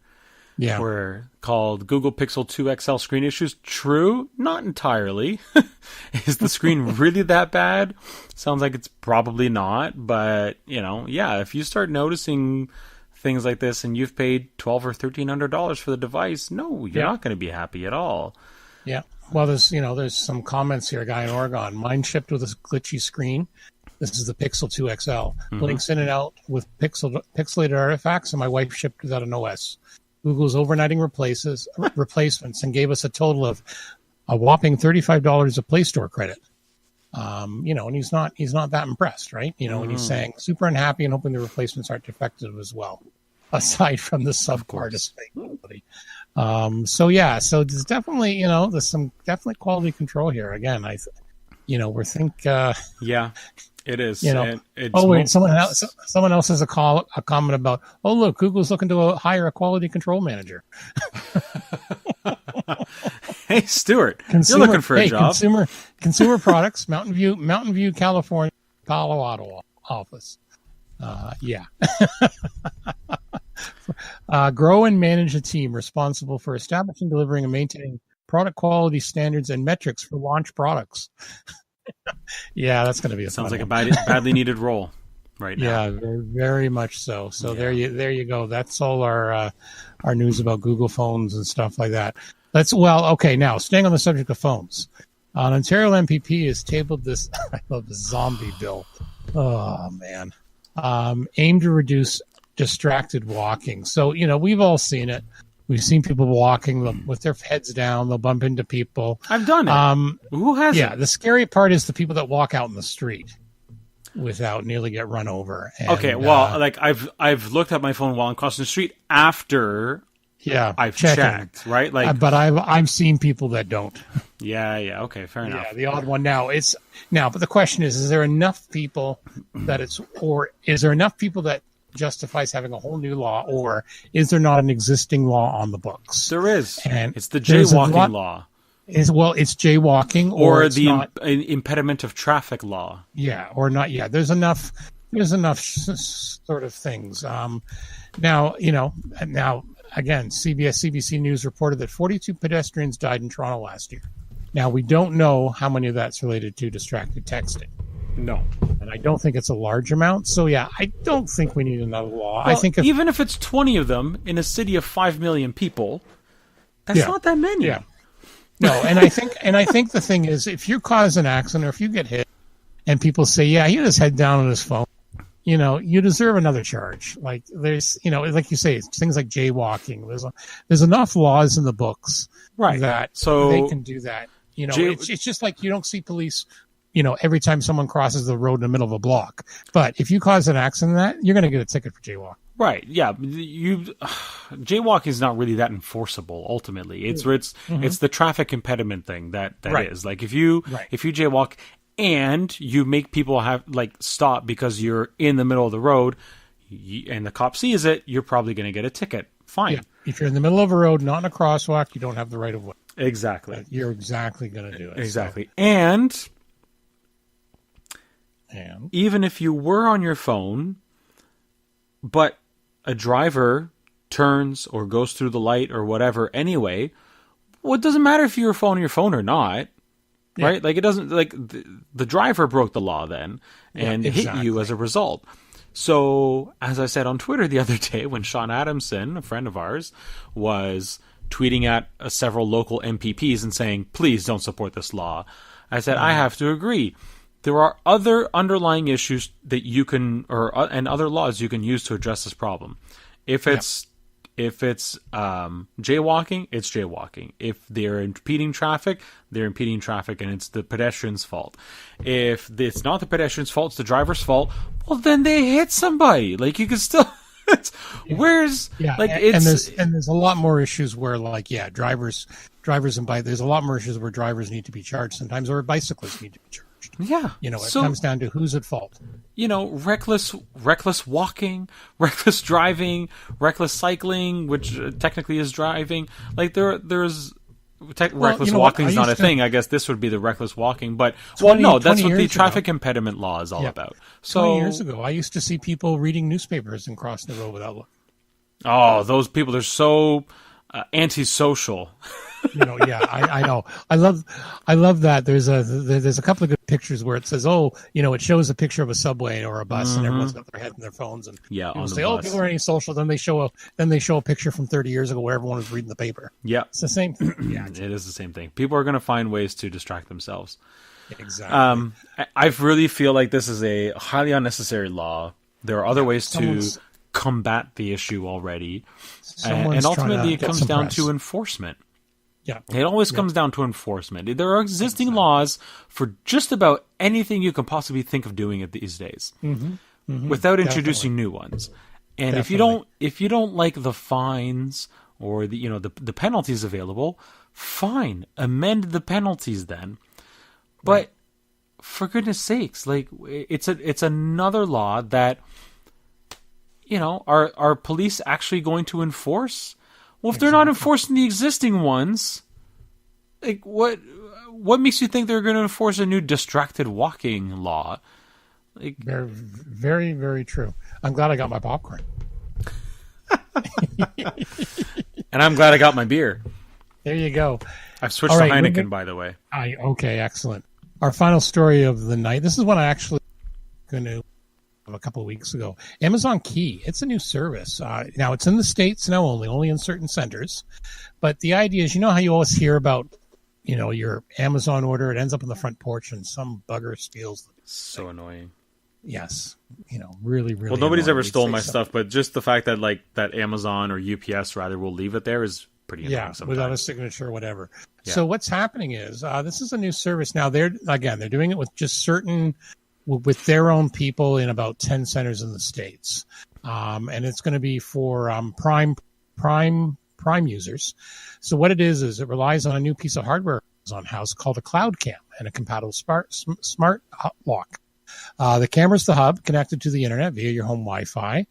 where called Google Pixel 2 XL screen issues. True, not entirely. Is the screen really that bad? Sounds like it's probably not, but if you start noticing things like this and you've paid $1,200 or $1,300 for the device, no, you're not going to be happy at all. Yeah. Well, there's some comments here. A guy in Oregon, mine shipped with a glitchy screen. This is the Pixel 2 XL. Blinks in and out with pixelated artifacts, and my wife shipped without an OS. Google's overnighting replacements and gave us a total of a whopping $35 of Play Store credit. And he's not that impressed, right? And he's saying super unhappy and hoping the replacements aren't defective as well, aside from the subpar display quality. So there's definitely, there's some definitely quality control here. Again, we think, it is. Someone else has a comment about, look, Google's looking to hire a quality control manager. Hey, Stuart, you're looking for a job. Consumer products, Mountain View, California, Palo Alto office. Grow and manage a team responsible for establishing, delivering, and maintaining product quality standards and metrics for launch products. That's going to be sounds like a badly needed role. right now. Yeah, very, very much so. So there you go. That's all our news about Google phones and stuff like that. Okay. Now staying on the subject of phones, an Ontario MPP has tabled this. I love the zombie bill. Oh man, aimed to reduce distracted walking. So we've all seen it. We've seen people walking with their heads down. They'll bump into people. I've done it. Who hasn't? Yeah, the scary part is the people that walk out in the street without nearly get run over. And, okay, well, I've looked at my phone while I'm crossing the street after I've checked, right? Like, but I've seen people that don't. Yeah, okay, fair enough. Yeah, the odd one but the question is there enough people is there enough people that justifies having a whole new law, or is there not an existing law on the books? There is. And it's the jaywalking law. It's jaywalking or the impediment of traffic law. Yeah, or not. Yeah, there's enough sort of things. Now again, CBC News reported that 42 pedestrians died in Toronto last year. Now we don't know how many of that's related to distracted texting. No. And I don't think it's a large amount. So, yeah, I don't think we need another law. Well, I think even if it's 20 of them in a city of 5 million people, that's not that many. Yeah. No, and I think the thing is, if you cause an accident or if you get hit and people say, yeah, he had his head down on his phone, you deserve another charge. Like there's, like you say, it's things like jaywalking. There's enough laws in the books that they can do that. It's just like you don't see police every time someone crosses the road in the middle of a block. But if you cause an accident, you're going to get a ticket for jaywalking. Right. Yeah. Jaywalking is not really that enforceable. Ultimately, it's the traffic impediment thing that is. Like if you jaywalk and you make people stop because you're in the middle of the road, and the cop sees it, you're probably going to get a ticket. Fine. Yeah. If you're in the middle of a road, not in a crosswalk, you don't have the right of way. Exactly. You're exactly going to do it. Exactly. So. And even if you were on your phone, but a driver turns or goes through the light or whatever anyway, well, it doesn't matter if you're on your phone or not, right? Like it doesn't, the driver broke the law then and hit you as a result. So, as I said on Twitter the other day, when Sean Adamson, a friend of ours, was tweeting at several local MPPs and saying, please don't support this law, I said, I have to agree. There are other underlying issues that you can, and other laws you can use to address this problem. If it's jaywalking, it's jaywalking. If they're impeding traffic, they're impeding traffic, and it's the pedestrian's fault. If it's not the pedestrian's fault, it's the driver's fault. Well, then they hit somebody. Like you can still. There's a lot more issues where drivers and bikes. There's a lot more issues where drivers need to be charged sometimes, or bicyclists need to be charged. Yeah. It comes down to who's at fault. Reckless walking, reckless driving, reckless cycling, which technically is driving. Like there's reckless walking is not a thing. I guess this would be the reckless walking, but that's what the traffic impediment law is all about. So 20 years ago, I used to see people reading newspapers and crossing the road without looking. Oh, those people, they're so antisocial. I know. I love that. There's a couple of good pictures where it says, it shows a picture of a subway or a bus, and everyone's got their head in their phones, and people say, people are antisocial. Then they show a picture from 30 years ago where everyone was reading the paper. Yeah, it's the same thing. Yeah, it is the same thing. People are going to find ways to distract themselves. Exactly. I really feel like this is a highly unnecessary law. There are other ways to combat the issue already, and ultimately it comes down to enforcement. Yeah. It always comes down to enforcement. There are existing laws for just about anything you can possibly think of doing it these days, without introducing new ones. And if you don't like the fines or the penalties available, fine, amend the penalties then. But for goodness sakes, it's another law that are police actually going to enforce? Well, if they're not enforcing the existing ones, what makes you think they're going to enforce a new distracted walking law? Very, very, very true. I'm glad I got my popcorn. And I'm glad I got my beer. There you go. I've switched to Heineken, by the way. Okay, excellent. Our final story of the night. This is one I actually going to a couple of weeks ago. Amazon Key. It's a new service. Now it's in the States now only in certain centers. But the idea is, you know how you always hear about, your Amazon order, it ends up on the front porch and some bugger steals. So annoying. Yes. Really, really. Well, nobody's annoying. ever stolen my stuff, but just the fact that that Amazon or UPS rather will leave it there is pretty annoying sometimes. Without a signature or whatever. Yeah. So what's happening is this is a new service. Now they're doing it with just with their own people in about 10 centers in the States. And it's going to be for Prime users. So what it is it relies on a new piece of hardware on house called a Cloud Cam and a compatible smart lock. The camera is the hub connected to the internet via your home Wi-Fi.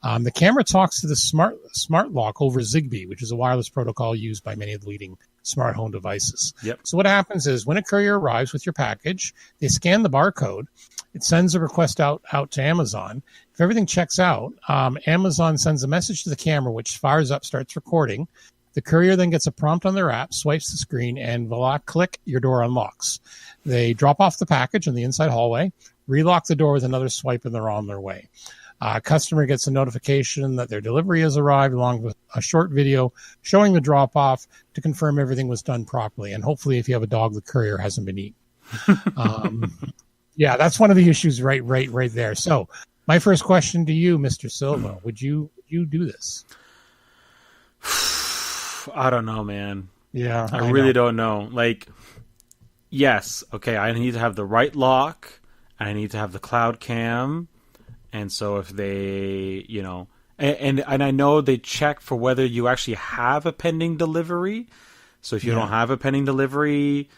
The camera talks to the smart lock over Zigbee, which is a wireless protocol used by many of the leading smart home devices. Yep. So what happens is when a courier arrives with your package, they scan the barcode. It sends a request out to Amazon. If everything checks out, Amazon sends a message to the camera, which fires up, starts recording. The courier then gets a prompt on their app, swipes the screen, and voila, click, your door unlocks. They drop off the package in the inside hallway, relock the door with another swipe, and they're on their way. Customer gets a notification that their delivery has arrived, along with a short video showing the drop-off to confirm everything was done properly. And hopefully, if you have a dog, the courier hasn't been eaten. Yeah, that's one of the issues right there. So my first question to you, Mr. Silva, would you do this? I don't know, man. Yeah, I really don't know. Yes, okay, I need to have the right lock. I need to have the Cloud Cam. And so if they, and I know they check for whether you actually have a pending delivery. So if you don't have a pending delivery,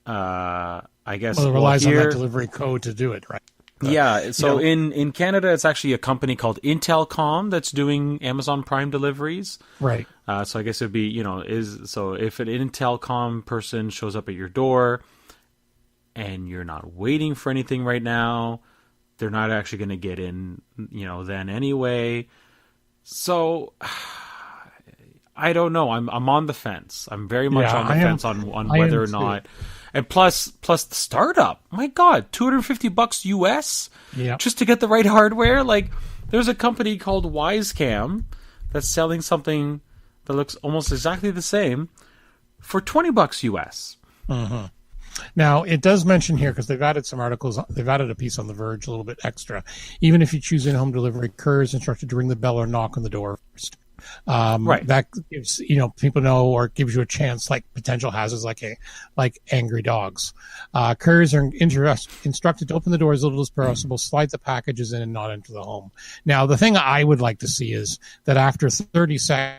I guess it relies on that delivery code to do it, right? Yeah. So in Canada, it's actually a company called Intelcom that's doing Amazon Prime deliveries. Right. So I guess it'd be, if an Intelcom person shows up at your door and you're not waiting for anything right now, they're not actually going to get in, then anyway. So I don't know. I'm on the fence. I'm very much on the fence on whether or not. And plus the startup. My God, $250 US just to get the right hardware. There's a company called Wisecam that's selling something that looks almost exactly the same for $20 US. Mm-hmm. Now, it does mention here, because they've added some articles, they've added a piece on The Verge, a little bit extra. Even if you choose in-home delivery, couriers instructed to ring the bell or knock on the door first. Right. That gives people know, or gives you a chance, potential hazards like angry dogs. Couriers are instructed to open the door as little as possible, slide the packages in, and not enter the home. Now, the thing I would like to see is that after 30 seconds,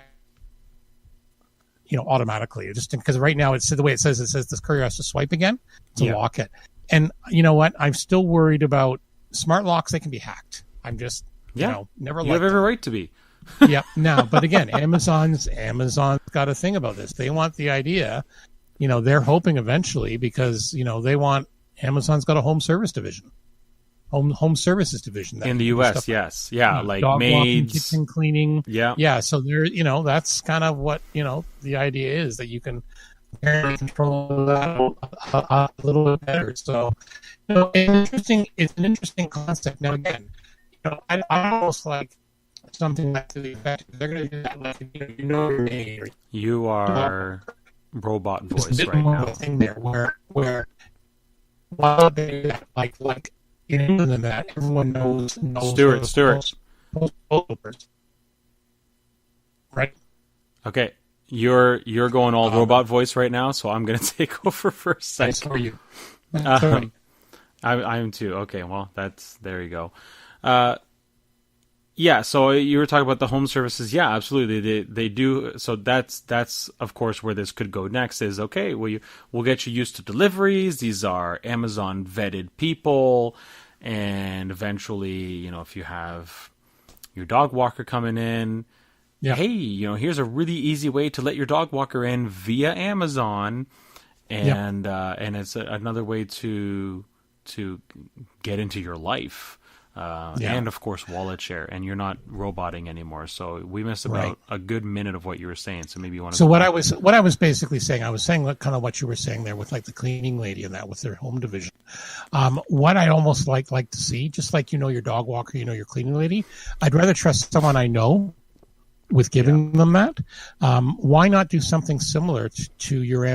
automatically, just because right now it's the way it says this courier has to swipe again to lock it. And you know what? I'm still worried about smart locks. They can be hacked. I'm just, never. You have every right to be. Yep. Now, but again, Amazon's got a thing about this. They want the idea, they're hoping eventually, because, they want, Amazon's got a home service division, home services division in the U.S. Yes. Yeah. Like dog maids, walking, kitchen cleaning. Yeah. Yeah. So they're, that's kind of what, the idea is, that you can control that a little bit better. So, it's an interesting concept. Now, again, I almost like something like to the effect they're going to do that, your name. You are robot voice right now. Thing there where while they like in England and that everyone knows Stuart. Right. Okay. You're going all robot voice right now, so I'm going to take over for a second. Nice for you. I'm too. Okay, well, there you go. Yeah, so you were talking about the home services. Yeah, absolutely. They do. So that's of course where this could go next is, okay, we'll get you used to deliveries. These are Amazon vetted people. And eventually, if you have your dog walker coming in, hey, here's a really easy way to let your dog walker in via Amazon. And it's another way to get into your life. and of course wallet share, and you're not roboting anymore. So we missed about a good minute of what you were saying. So maybe you want to. So what I was basically saying, I was saying kind of what you were saying there with like the cleaning lady and that with their home division. What I almost like to see, just like your dog walker, your cleaning lady, I'd rather trust someone I know with giving them that. Why not do something similar to your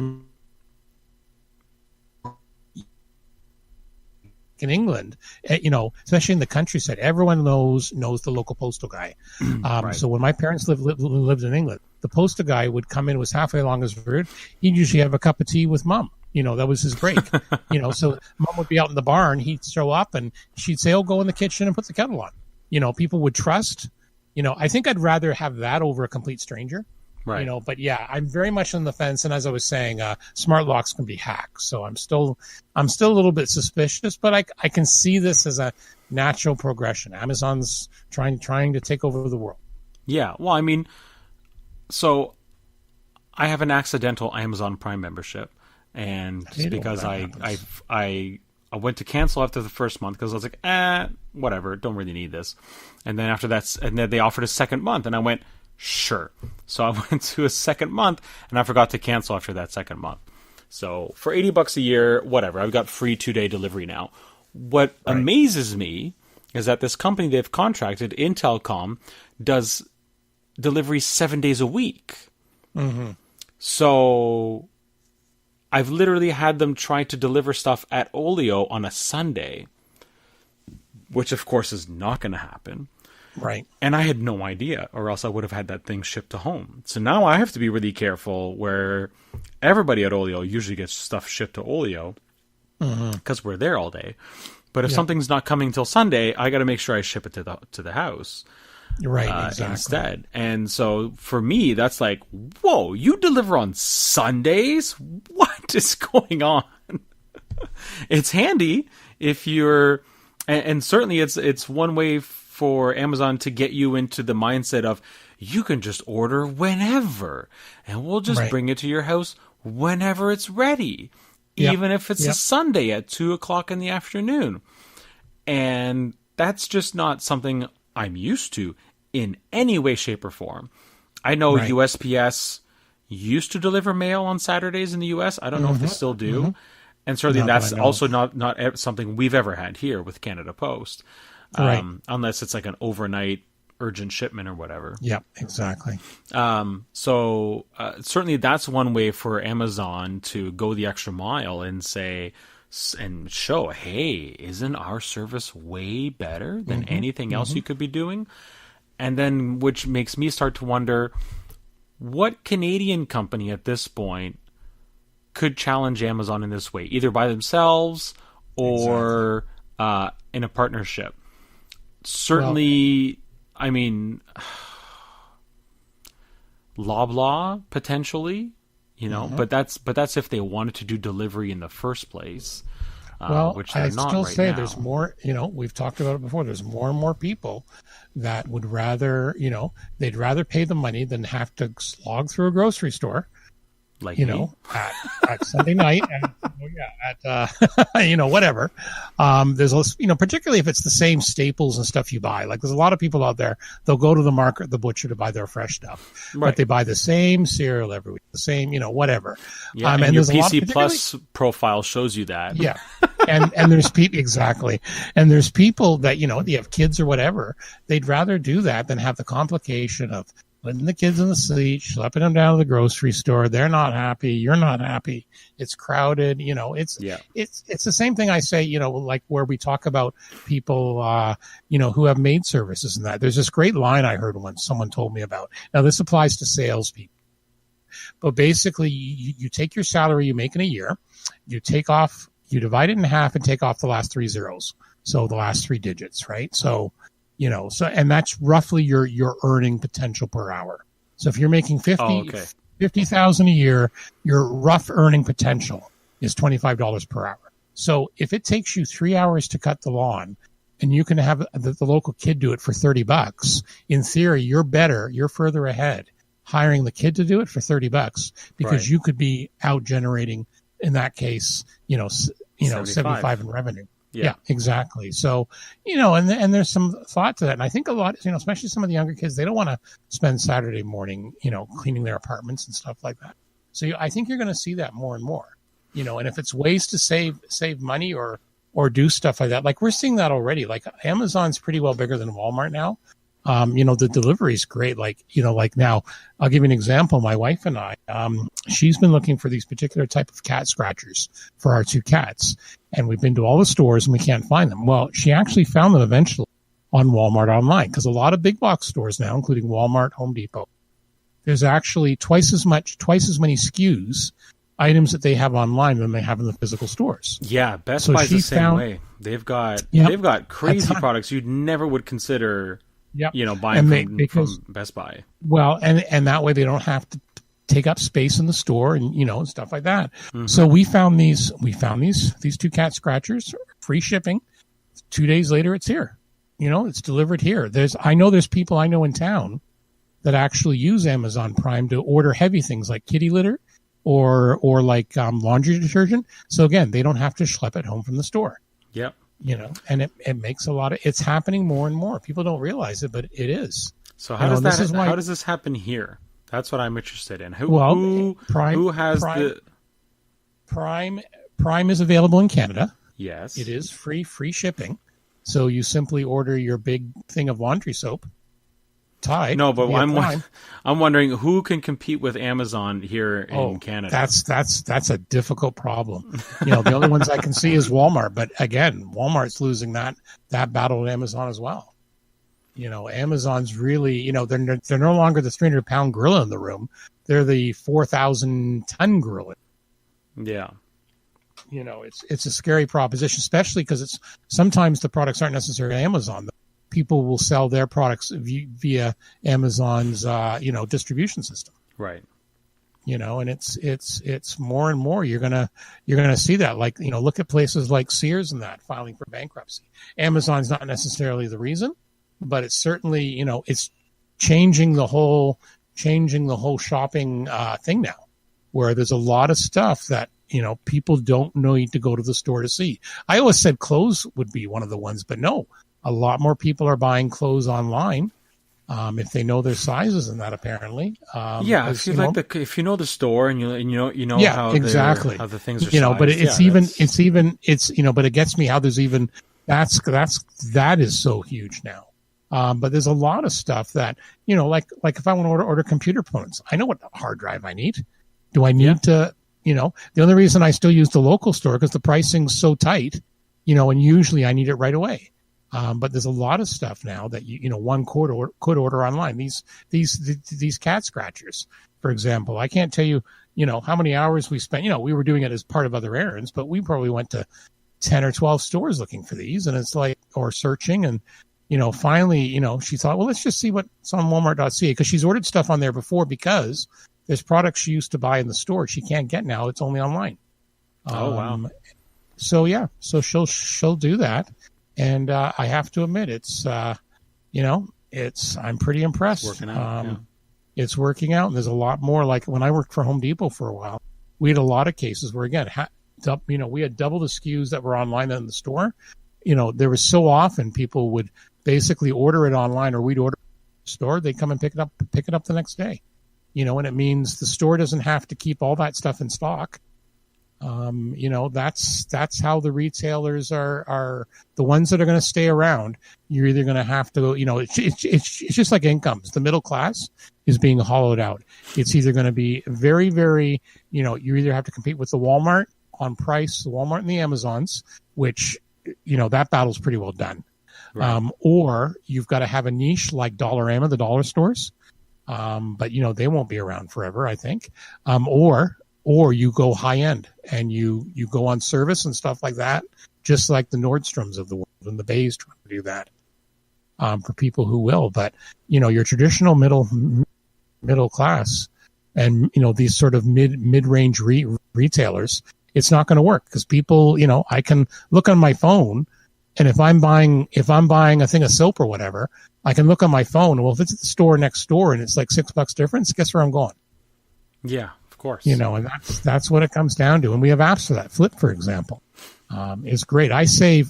in England, especially in the countryside, everyone knows the local postal guy. So when my parents lived in England, the postal guy would come in, was halfway along his route. He'd usually have a cup of tea with mom. That was his break. So mom would be out in the barn. He'd show up and she'd say, "Oh, go in the kitchen and put the kettle on." People would trust. I think I'd rather have that over a complete stranger. Right. But yeah, I'm very much on the fence. And as I was saying, smart locks can be hacked. So I'm still a little bit suspicious, but I can see this as a natural progression. Amazon's trying to take over the world. Yeah. Well, I mean, so I have an accidental Amazon Prime membership, and just because I went to cancel after the first month because I was like, whatever, don't really need this. And then after that, and then they offered a second month, and I went, sure. So I went to a second month, and I forgot to cancel after that second month. So for $80 a year, whatever, I've got free 2-day delivery now. What amazes me is that this company they've contracted, Intelcom, does delivery 7 days a week. Mm-hmm. So I've literally had them try to deliver stuff at Olio on a Sunday, which of course is not going to happen. Right. And I had no idea, or else I would have had that thing shipped to home. So now I have to be really careful where everybody at Olio usually gets stuff shipped to Olio because we're there all day. But if something's not coming till Sunday, I got to make sure I ship it to the house. Right, exactly. Instead. And so for me, that's like, whoa, you deliver on Sundays? What is going on? It's handy if you're, and certainly it's one way for Amazon to get you into the mindset of you can just order whenever, and we'll just bring it to your house whenever it's ready, even if it's a Sunday at 2:00 in the afternoon. And that's just not something I'm used to in any way, shape, or form. I know USPS used to deliver mail on Saturdays in the U.S. I don't know if they still do. And certainly that's also not something we've ever had here with Canada Post. Unless it's like an overnight urgent shipment or whatever. Yeah, exactly. So certainly that's one way for Amazon to go the extra mile and say and show, hey, isn't our service way better than anything else you could be doing? And then which makes me start to wonder what Canadian company at this point could challenge Amazon in this way, either by themselves or in a partnership. Certainly, I mean, Loblaw potentially, but that's if they wanted to do delivery in the first place. Which they're not still right say now. There's more. We've talked about it before. There's more and more people that would rather, they'd rather pay the money than have to slog through a grocery store. Like at Sunday night, and whatever. There's particularly if it's the same staples and stuff you buy. Like there's a lot of people out there, they'll go to the market, the butcher to buy their fresh stuff, but they buy the same cereal every week, the same, whatever. Yeah, and your PC Plus profile shows you that. Yeah, and there's people and there's people that they have kids or whatever. They'd rather do that than have the complication of letting the kids in the seat, schlepping them down to the grocery store. They're not happy. You're not happy. It's crowded. It's the same thing I say, like where we talk about people, who have maid services and that. There's this great line I heard once someone told me about. Now, this applies to salespeople. But basically, you take your salary you make in a year, you divide it in half and take off the last 3 zeros. So the last 3 digits, right? So, and that's roughly your earning potential per hour. So if you're making 50,000 a year, your rough earning potential is $25 per hour. So if it takes you 3 hours to cut the lawn and you can have the local kid do it for $30, in theory, you're further ahead hiring the kid to do it for $30 because you could be out generating, in that case, 75 in revenue. Yeah, exactly. So, and there's some thought to that. And I think a lot, especially some of the younger kids, they don't want to spend Saturday morning, cleaning their apartments and stuff like that. So I think you're going to see that more and more, and if it's ways to save money or do stuff like that, like we're seeing that already. Like Amazon's pretty well bigger than Walmart now. The delivery is great. Like now I'll give you an example. My wife and I, she's been looking for these particular type of cat scratchers for our 2 cats. And we've been to all the stores and we can't find them. Well, she actually found them eventually on Walmart online, because a lot of big box stores now, including Walmart, Home Depot, there's actually twice as many SKUs, items that they have online than they have in the physical stores. Yeah, Best Buy's the same way. They've got crazy products you'd never would consider. Yep. Buying from Best Buy. Well, and that way they don't have to take up space in the store and stuff like that. Mm-hmm. So we found these 2 cat scratchers, free shipping. 2 days later it's here. It's delivered here. I know there's people I know in town that actually use Amazon Prime to order heavy things like kitty litter or like laundry detergent. So again, they don't have to schlep it home from the store. Yep. And it makes it's happening more and more. People don't realize it, but it is. So how does this happen here? That's what I'm interested in. Who has the Prime is available in Canada. Yes. It is free shipping. So you simply order your big thing of laundry soap. Tide. No, but I'm wondering who can compete with Amazon here in Canada. That's a difficult problem. The only ones I can see is Walmart, but again, Walmart's losing that battle with Amazon as well. Amazon's really, they're no longer the 300-pound gorilla in the room. They're the 4,000-ton gorilla. Yeah. It's a scary proposition, especially because sometimes the products aren't necessarily Amazon. People will sell their products via Amazon's, distribution system. Right. And it's more and more you're gonna see that. Like, look at places like Sears and that filing for bankruptcy. Amazon's not necessarily the reason, but it's certainly, it's changing the whole shopping thing now, where there's a lot of stuff that people don't need to go to the store to see. I always said clothes would be one of the ones, but no. A lot more people are buying clothes online if they know their sizes and that, apparently. If you know the store and you know how exactly how the things are sized. But but it gets me how there's even that is so huge now. But there's a lot of stuff that like if I want to order computer components, I know what hard drive I need. Do I need to? The only reason I still use the local store because the pricing's so tight. And usually I need it right away. But there's a lot of stuff now that one could order online. These cat scratchers, for example, I can't tell you how many hours we spent. We were doing it as part of other errands, but we probably went to 10 or 12 stores looking for these, and it's like, or searching, and finally she thought, well, let's just see what's on Walmart.ca, because she's ordered stuff on there before because there's products she used to buy in the store she can't get now. It's only online. Wow. So she'll do that. And I have to admit, I'm pretty impressed. Working out, It's working out, and there's a lot more. Like when I worked for Home Depot for a while, we had a lot of cases where, again, we had double the SKUs that were online than in the store. There was so often people would basically order it online, or we'd order it in the store. They'd come and pick it up the next day. And it means the store doesn't have to keep all that stuff in stock. That's how the retailers are the ones that are going to stay around. You're either going to have to, it's just like incomes. The middle class is being hollowed out. It's either going to be very, very, you either have to compete with the Walmart on price, the Walmart and the Amazons, which, that battle's pretty well done. Right. Or you've got to have a niche like Dollarama, the dollar stores. But they won't be around forever, I think. Or you go high end and you go on service and stuff like that, just like the Nordstroms of the world and the Bays trying to do that for people who will. But your traditional middle class and these sort of mid-range retailers, it's not going to work because people, I can look on my phone, and if I'm buying a thing of soap or whatever, I can look on my phone. Well, if it's at the store next door and it's like $6 difference, guess where I'm going? Yeah. Of course. And that's what it comes down to. And we have apps for that. Flip, for example. is great.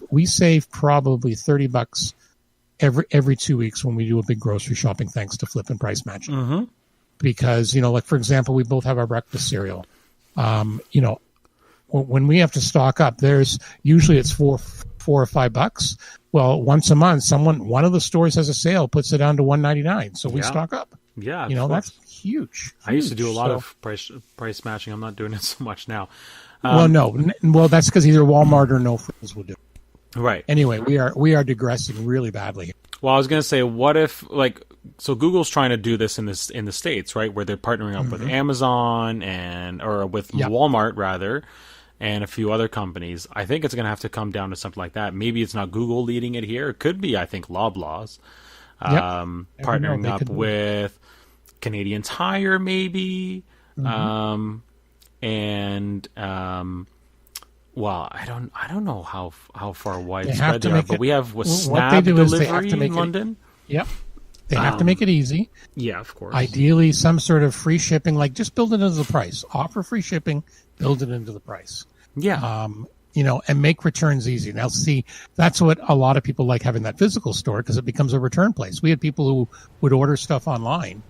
We save probably $30 every 2 weeks when we do a big grocery shopping, thanks to Flip and Price Matching. Mm-hmm. Because, like, for example, we both have our breakfast cereal. When we have to stock up, there's usually it's $4 or $5. Well, once a month, one of the stores has a sale, puts it down to $1.99. So we stock up. Yeah, that's huge. I used to do a lot of price matching. I'm not doing it so much now. Well, that's because either Walmart or No Frills will do it. Right. Anyway, we are digressing really badly. Well, I was going to say, what if, like, so Google's trying to do this in the States, right, where they're partnering up with Amazon or with Walmart rather, and a few other companies. I think it's going to have to come down to something like that. Maybe it's not Google leading it here. It could be, I think, Loblaws partnering up with Canadian Tire, maybe, well, I don't know how far widespread they are, but we have Snap delivery in London. They have to make it easy. Yeah, of course. Ideally, some sort of free shipping, like just build it into the price. Offer free shipping, build it into the price. Yeah. And make returns easy. Now, see, that's what a lot of people like having that physical store, because it becomes a return place. We had people who would order stuff online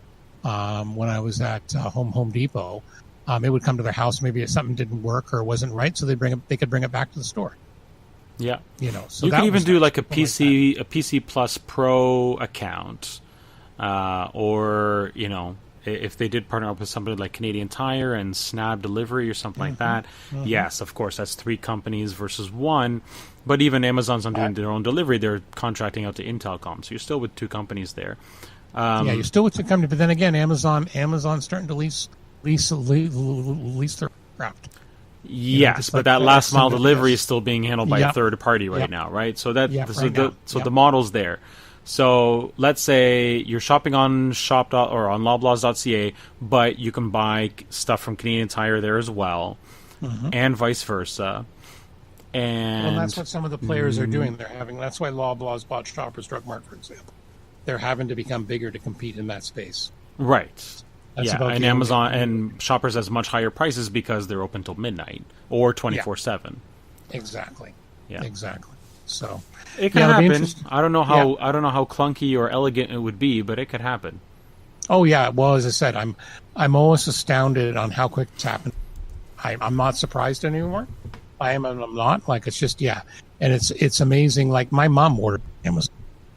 when I was at Home Depot. It would come to their house. Maybe something didn't work or wasn't right, so they could bring it back to the store. Yeah. So you can even do like a PC Plus Pro account, or if they did partner up with somebody like Canadian Tire and Snap Delivery or something like that. Yes, of course, that's 3 companies versus 1. But even Amazon's not doing their own delivery; they're contracting out to Intelcom, so you're still with 2 companies there. You're still with 2 companies, but then again, Amazon's starting to lease their craft. Yes, but that last mile delivery is still being handled by a third party right now, right? So the model's there. So let's say you're shopping on shop or on Loblaws.ca, but you can buy stuff from Canadian Tire there as well, and vice versa. And that's what some of the players are doing. That's why Loblaws bought Shoppers Drug Mart, for example. They're having to become bigger to compete in that space. Right. And Amazon and Shoppers has much higher prices because they're open till midnight or 24/7. Exactly. Yeah. Exactly. So it can happen. I don't know how clunky or elegant it would be, but it could happen. Oh yeah. Well, as I said, I'm almost astounded on how quick it's happened. I'm not surprised anymore. I'm not. Like, it's just and it's amazing. Like, my mom ordered Amazon.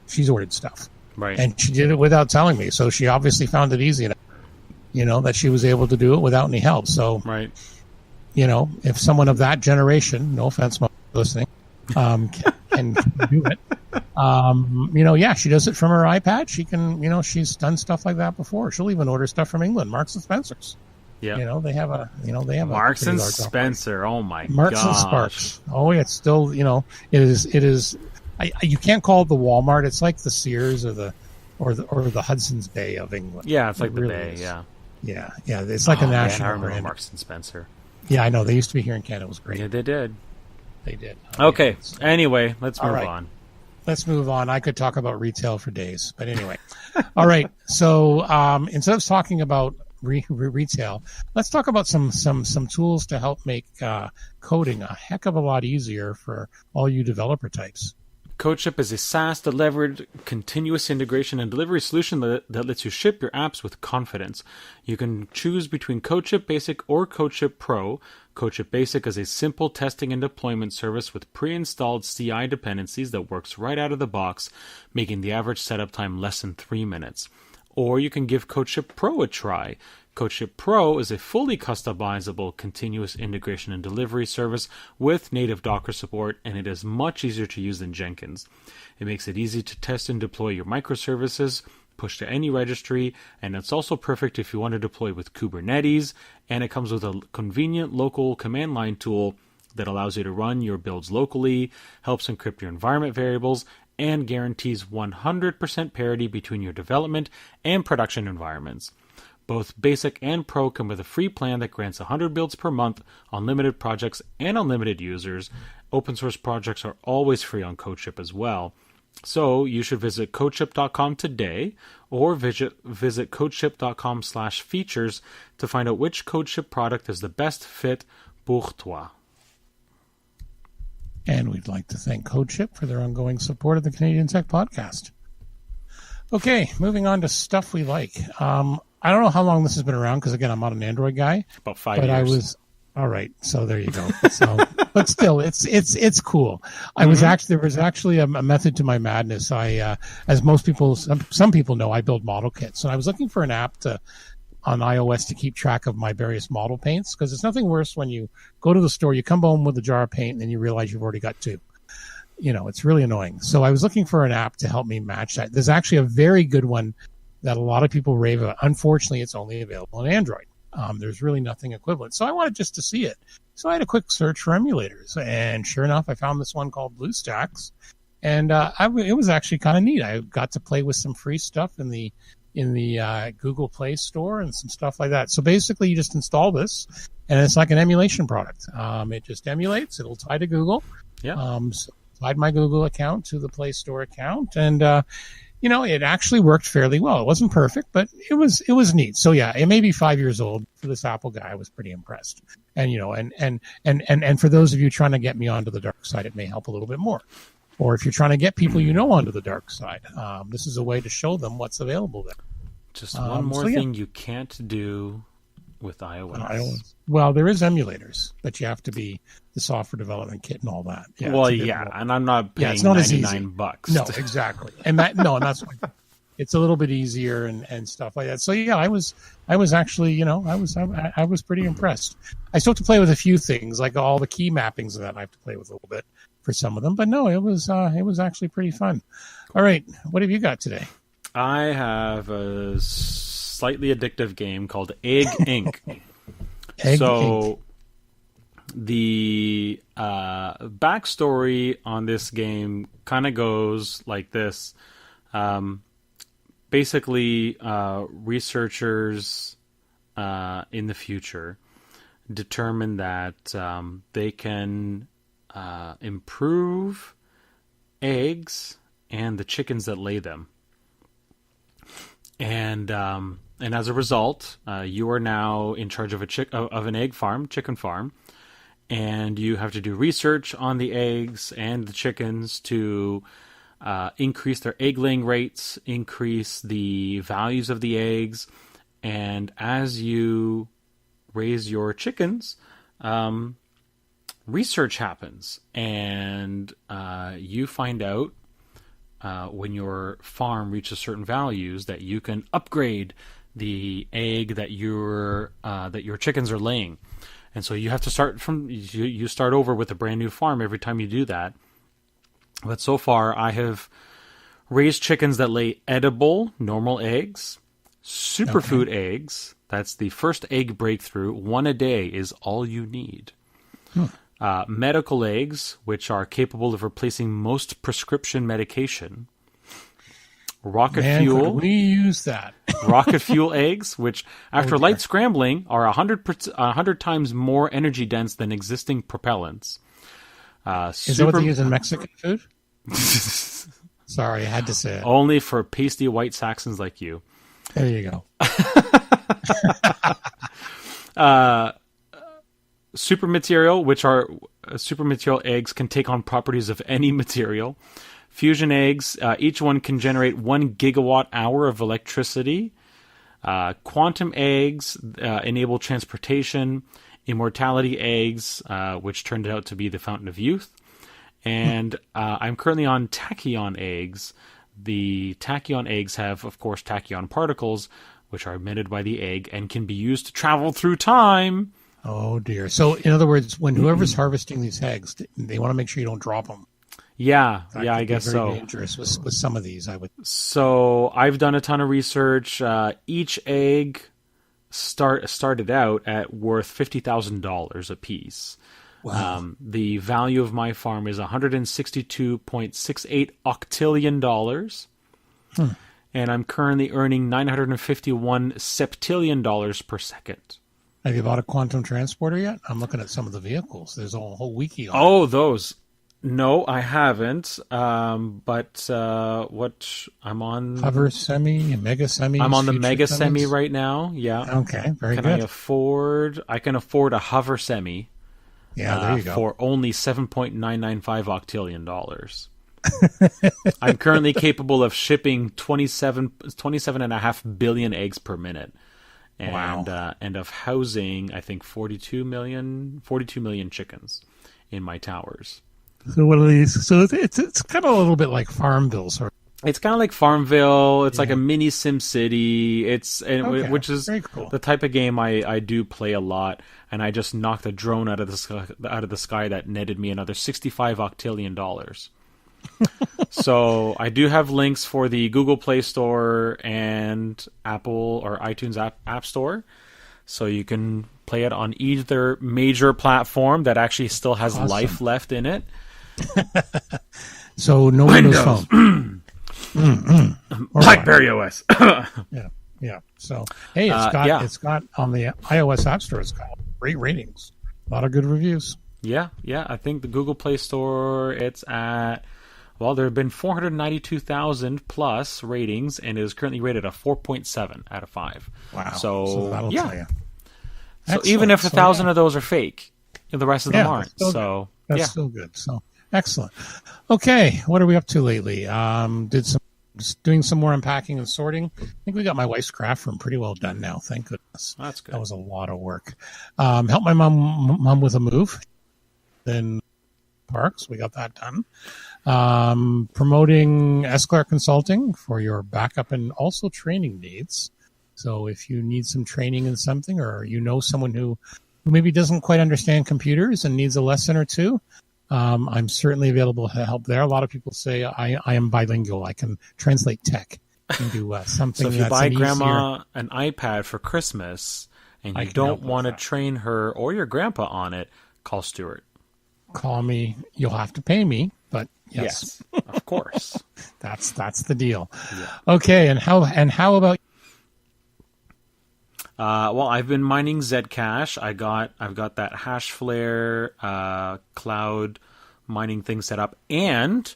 She's ordered stuff. Right. And she did it without telling me. So she obviously found it easy enough, that she was able to do it without any help. So, right. If someone of that generation, no offense, Mom, listening, can do it, she does it from her iPad. She can, she's done stuff like that before. She'll even order stuff from England, Marks and Spencer's. Yeah. They have a Marks and Spencer. Oh my god. Marks and Sparks. Oh, yeah, it's still, it is. You can't call it the Walmart. It's like the Sears or the Hudson's Bay of England. Yeah, it's like the really Bay. is. Yeah. Yeah. It's like a national I remember brand. Marks and Spencer. Yeah, I know. They used to be here in Canada. It was great. Yeah, they did. They did. Okay. Anyway, let's move on. Let's move on. I could talk about retail for days, but anyway. All right. So instead of talking about retail, let's talk about some tools to help make coding a heck of a lot easier for all you developer types. CodeShip is a SaaS-delivered continuous integration and delivery solution that lets you ship your apps with confidence. You can choose between CodeShip Basic or CodeShip Pro. CodeShip Basic is a simple testing and deployment service with pre-installed CI dependencies that works right out of the box, making the average setup time less than 3 minutes. Or you can give CodeShip Pro a try. CodeShip Pro is a fully customizable continuous integration and delivery service with native Docker support, and it is much easier to use than Jenkins. It makes it easy to test and deploy your microservices, push to any registry, and it's also perfect if you want to deploy with Kubernetes, and it comes with a convenient local command line tool that allows you to run your builds locally, helps encrypt your environment variables, and guarantees 100% parity between your development and production environments. Both Basic and Pro come with a free plan that grants 100 builds per month, unlimited projects, and unlimited users. Open source projects are always free on CodeShip as well. So you should visit codeship.com today or visit codeship.com/features to find out which CodeShip product is the best fit pour toi. And we'd like to thank CodeShip for their ongoing support of the Canadian Tech Podcast. Okay, moving on to stuff we like. I don't know how long this has been around because, again, I'm not an Android guy. About 5 years. I was all right. So there you go. So, but still, it's cool. I was there was actually a method to my madness. As most people, some people know, I build model kits, and I was looking for an app on iOS to keep track of my various model paints, because there's nothing worse when you go to the store, you come home with a jar of paint, and then you realize you've already got two. It's really annoying. So I was looking for an app to help me match that. There's actually a very good one that a lot of people rave about. Unfortunately, it's only available on Android. There's really nothing equivalent. So I wanted just to see it. So I had a quick search for emulators, and sure enough, I found this one called BlueStacks, and it was actually kind of neat. I got to play with some free stuff in the Google Play Store and some stuff like that. So basically, you just install this, and it's like an emulation product. It just emulates. It'll tie to Google. Yeah. So tied my Google account to the Play Store account, and it actually worked fairly well. It wasn't perfect, but it was neat. So yeah, it may be 5 years old. For this Apple guy, I was pretty impressed. And and for those of you trying to get me onto the dark side, it may help a little bit more. Or if you're trying to get people onto the dark side, this is a way to show them what's available there. Just one more thing you can't do with iOS. Well, there is emulators, but you have to be the software development kit and all that. Yeah, well, yeah, and I'm not paying it's not $99. No, exactly. And that's why it's a little bit easier and stuff like that. So yeah, I was actually, I was pretty impressed. I still have to play with a few things, like all the key mappings and that I have to play with a little bit for some of them, but no, it was actually pretty fun. All right, what have you got today? I have a slightly addictive game called Egg Inc. The backstory on this game kind of goes like this. Basically, researchers in the future determine that they can improve eggs and the chickens that lay them. And as a result, you are now in charge of an egg farm, chicken farm, and you have to do research on the eggs and the chickens to increase their egg laying rates, increase the values of the eggs, and as you raise your chickens, research happens, and you find out when your farm reaches certain values that you can upgrade the egg that your chickens are laying. And so you have to start you start over with a brand new farm every time you do that. But so far I have raised chickens that lay edible normal eggs, superfood eggs. That's the first egg breakthrough. 1 a day is all you need. Medical eggs, which are capable of replacing most prescription medication. Rocket fuel. Could we use that? Rocket fuel eggs, which after light scrambling are 100 times more energy dense than existing propellants. Is that what they use in Mexican food? Sorry, I had to say it. Only for pasty white Saxons like you. There you go. Super material, which are super material eggs, can take on properties of any material. Fusion eggs, each one can generate 1 gigawatt hour of electricity. Quantum eggs enable transportation. Immortality eggs, which turned out to be the fountain of youth. And I'm currently on tachyon eggs. The tachyon eggs have, of course, tachyon particles, which are emitted by the egg and can be used to travel through time. Oh, dear. So, in other words, when whoever's harvesting these eggs, they want to make sure you don't drop them. Yeah, I guess so. Very dangerous with some of these, I would. So, I've done a ton of research. Each egg started out at worth $50,000 a piece. Wow. The value of my farm is $162.68 octillion. And I'm currently earning $951 septillion per second. Have you bought a quantum transporter yet? I'm looking at some of the vehicles. There's a whole wiki on it. Those. No, I haven't. But what I'm on... Hover Semi, Mega Semi. I'm on the Mega Semi right now. Yeah. Okay, very good. I can afford a Hover Semi. Yeah, there you go. For only $7.995 octillion dollars. I'm currently capable of shipping 27.5 billion eggs per minute. And and of housing, I think 42 million chickens in my towers. So what are these? So it's kind of a little bit like Farmville, sort of. It's kind of like Farmville. It's like a mini Sim City. Which is very cool. The type of game I do play a lot. And I just knocked a drone out of the sky that netted me another 65 octillion dollars. So I do have links for the Google Play Store and Apple or iTunes App Store. So you can play it on either major platform that actually still has life left in it. So no Windows Phone. BlackBerry OS. Yeah. So hey, it's got on the iOS App Store. It's got great ratings, a lot of good reviews. Yeah. I think the Google Play Store, it's at, well, there have been 492,000 plus ratings, and it is currently rated a 4.7 out of 5. Wow. So that'll tell you. So even if 1,000 of those are fake, the rest of them aren't. That's still good. So excellent. Okay, what are we up to lately? Doing some more unpacking and sorting. I think we got my wife's craft room pretty well done now. Thank goodness. That's good. That was a lot of work. Helped my mom with a move. Then parks, we got that done. Promoting Esclar Consulting for your backup and also training needs. So if you need some training in something, or you know someone who maybe doesn't quite understand computers and needs a lesson or two, I'm certainly available to help there. A lot of people say I am bilingual. I can translate tech and do something. So if you buy grandma an iPad for Christmas and you don't want to train her or your grandpa on it, call Stuart. Call me. You'll have to pay me, but yes, of course. That's the deal. Yeah. Okay, and how about? Well, I've been mining Zcash. I've got that HashFlare cloud mining thing set up, and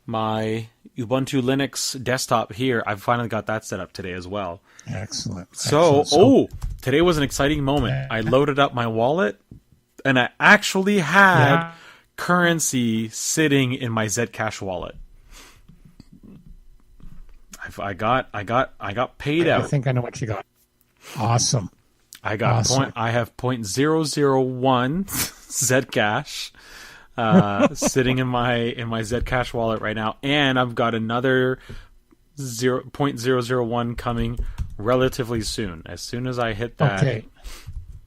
my Ubuntu Linux desktop here. I've finally got that set up today as well. Excellent. So today was an exciting moment. I loaded up my wallet, and I actually had currency sitting in my Zcash wallet. I got paid out. I think I know what you got. Awesome. I have 0.001 Zcash sitting in my Zcash wallet right now, and I've got another 0.001 coming relatively soon. As soon as I hit that. Okay.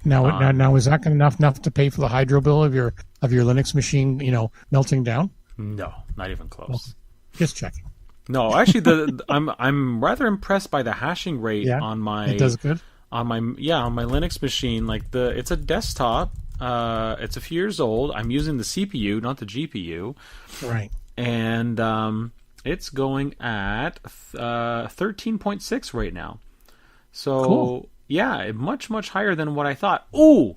Now is that enough to pay for the hydro bill of your Linux machine, melting down? No, not even close. Well, just checking. No, actually, I'm rather impressed by the hashing rate on my. It does good. On my Linux machine. Like it's a desktop. It's a few years old. I'm using the CPU, not the GPU. Right. And it's going at 13.6 right now. So cool. Yeah, much higher than what I thought. Ooh,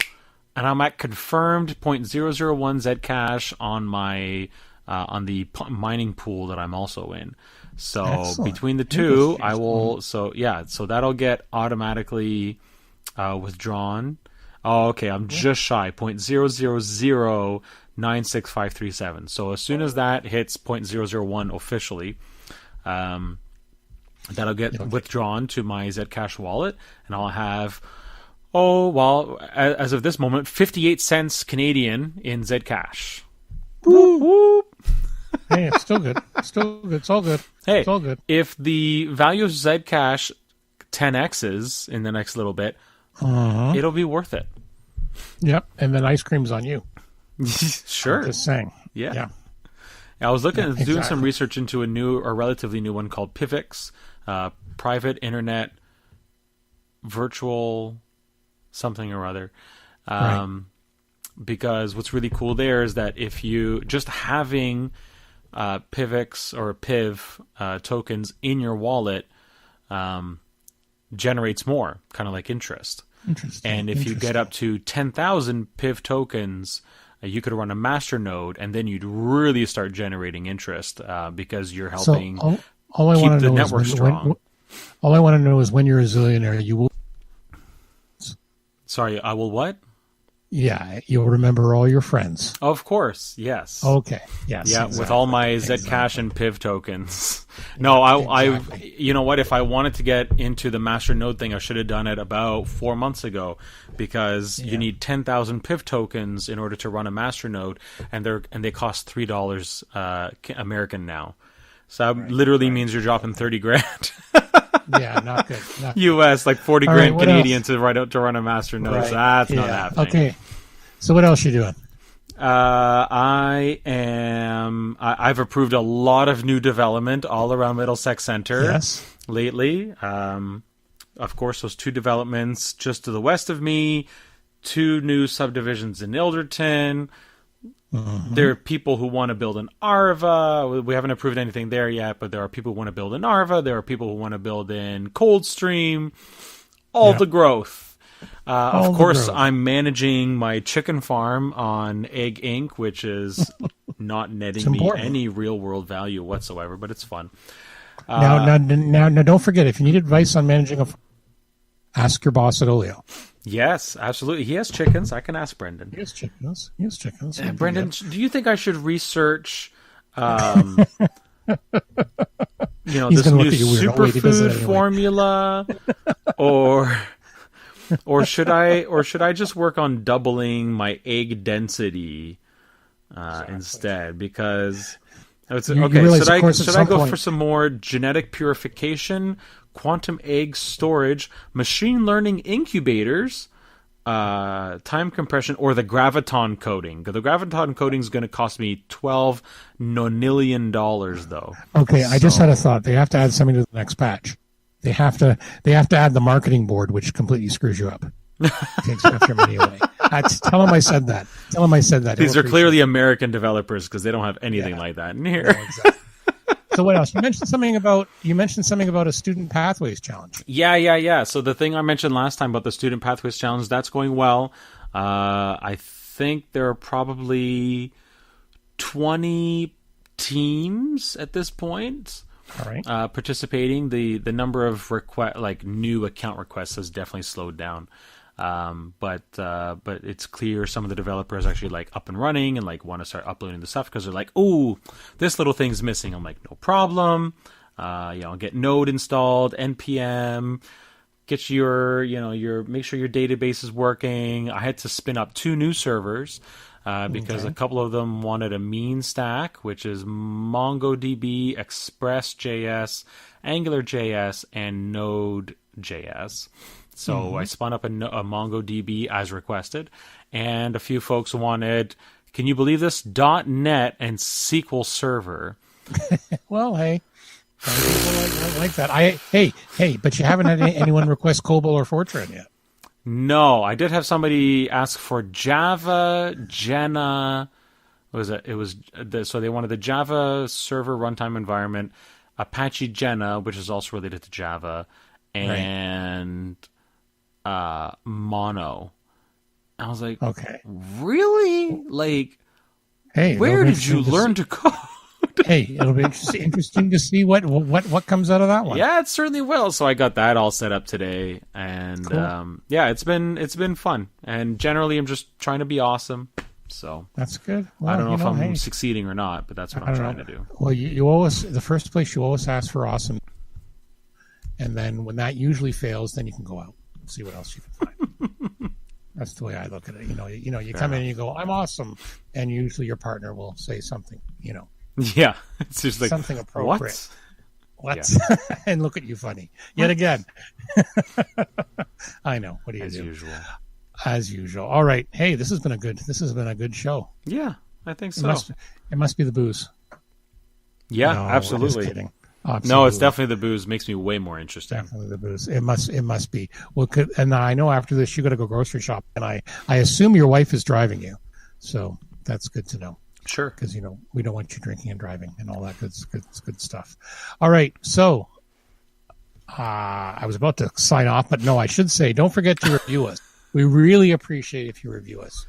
and I'm at confirmed 0.001 Zcash on my on the mining pool that I'm also in. So excellent. Between the two, I will. So that'll get automatically withdrawn. Oh, okay. I'm just shy 0.00096,537. So as soon as that hits 0.001 officially, that'll get withdrawn to my Zcash wallet, and I'll have as of this moment, 58 cents Canadian in Zcash. Whoop, whoop. Hey, it's still good. It's all good. Hey, it's all good. If the value of Zcash 10x's in the next little bit, it'll be worth it. Yep, and then ice cream's on you. Sure. I'm just saying. Yeah. I was doing some research into a relatively new one called Pivx, private internet virtual something or other. Right. Because what's really cool there is that if you just having Pivx or PIV tokens in your wallet generates more, kind of like interest. And if you get up to 10,000 PIV tokens, you could run a master node, and then you'd really start generating interest because you're helping keep the network strong. All I want to know is when you're a zillionaire, you will. Sorry, I will what? Yeah, you'll remember all your friends. Of course, yes. Okay, yes. Yeah, exactly. with all my Zcash and PIV tokens. No, exactly. I, you know what? If I wanted to get into the master node thing, I should have done it about 4 months ago, because you need 10,000 PIV tokens in order to run a master node, and they cost $3 American now. So that literally means you're dropping 30 grand. Yeah, not good. Not good. US, like 40 All grand right, Canadian to run a master node. Right. So that's not Yeah. happening. Okay. So what else you doing? I've approved a lot of new development all around Middlesex Center Yes. lately. Of course, those 2 developments just to the west of me, 2 new subdivisions in Ilderton. There are people who want to build an ARVA. We haven't approved anything there yet, but there are people who want to build an ARVA. There are people who want to build in Coldstream. All the growth. Of course, I'm managing my chicken farm on Egg Inc., which is not netting me any real-world value whatsoever, but it's fun. Now, don't forget, if you need advice on managing ask your boss at Oleo. Yes, absolutely. He has chickens. I can ask Brendan. He has chickens. Brendan, do you think I should research, this new superfood formula, or should I just work on doubling my egg density instead? Because should I go for some more genetic purification, quantum egg storage, machine learning incubators, time compression, or the graviton coating? The graviton coating is going to cost me $12 nonillion, though. Okay, I just had a thought. They have to add something to the next patch. They have to add the marketing board, which completely screws you up. Takes half your money away. Tell them I said that. These are clearly American developers, because they don't have anything like that in here. No, exactly. So what else? You mentioned something about a student pathways challenge. Yeah. So the thing I mentioned last time about the student pathways challenge, that's going well. I think there are probably 20 teams at this point. All right. Participating. The number of new account requests has definitely slowed down. But it's clear some of the developers actually up and running and want to start uploading the stuff, because they're like, "Oh, this little thing's missing." I'm like, "No problem." Get Node installed, npm, get your make sure your database is working. I had to spin up 2 new servers. Because a couple of them wanted a mean stack, which is MongoDB, Express.js, AngularJS, and Node.js. So I spun up a MongoDB as requested, and a few folks wanted, can you believe this, .NET and SQL Server. Well, hey, I like that. But you haven't had anyone request COBOL or Fortran yet. No, I did have somebody ask for Java, Jenna. So they wanted the Java server runtime environment, Apache Jenna, which is also related to Java, and Mono. I was like, okay, really? Where did you learn to code? Hey, it'll be interesting to see what comes out of that one. Yeah, it certainly will. So I got that all set up today, and cool. It's been fun. And generally, I'm just trying to be awesome. So that's good. Well, I don't know if I'm succeeding or not, but that's what I'm trying to do. Well, you always, the first place you always ask for awesome, and then when that usually fails, then you can go out and see what else you can find. That's the way I look at it. You come in and you go, "I'm awesome," and usually your partner will say something. Yeah, it's just something appropriate. What? Yeah. And look at you funny yet again. I know. What do you do? As usual. All right. Hey, this has been a good show. Yeah, I think so. It must be the booze. Yeah, no, absolutely. I'm just kidding. Absolutely. No, it's definitely the booze. Makes me way more interesting. Definitely the booze. It must be. Well, and I know after this you got to go grocery shop, and I assume your wife is driving you, so that's good to know. Sure. Because we don't want you drinking and driving and all that good stuff. All right, so I was about to sign off, but no, I should say don't forget to review us. We really appreciate if you review us.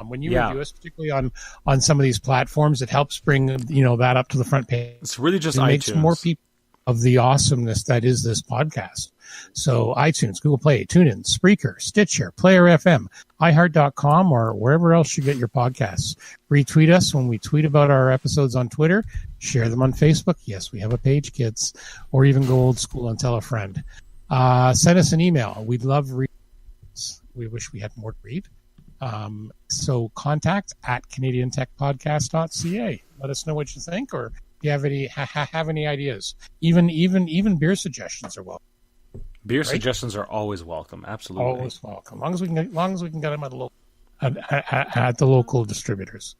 When you review us, particularly on some of these platforms, it helps bring that up to the front page. It's really just it iTunes. Makes more people. of the awesomeness that is this podcast. So iTunes, Google Play, TuneIn, Spreaker, Stitcher, Player FM, iHeart.com, or wherever else you get your podcasts. Retweet us when we tweet about our episodes on Twitter. Share them on Facebook. Yes, we have a page, kids. Or even go old school and tell a friend. Send us an email. We'd love reads. We wish we had more to read. So contact at CanadianTechPodcast.ca. Let us know what you think, or if you have any ideas. Even beer suggestions are welcome. Beer suggestions are always welcome. Absolutely, always welcome. Long as we can get them at the local distributors.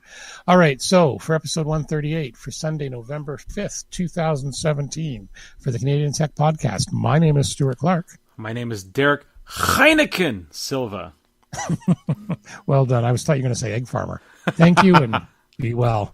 All right. So for episode 138 for Sunday, November 5th, 2017, for the Canadian Tech Podcast, my name is Stuart Clark. My name is Derek Heineken Silva. Well done. I thought you were going to say egg farmer. Thank you, and be well.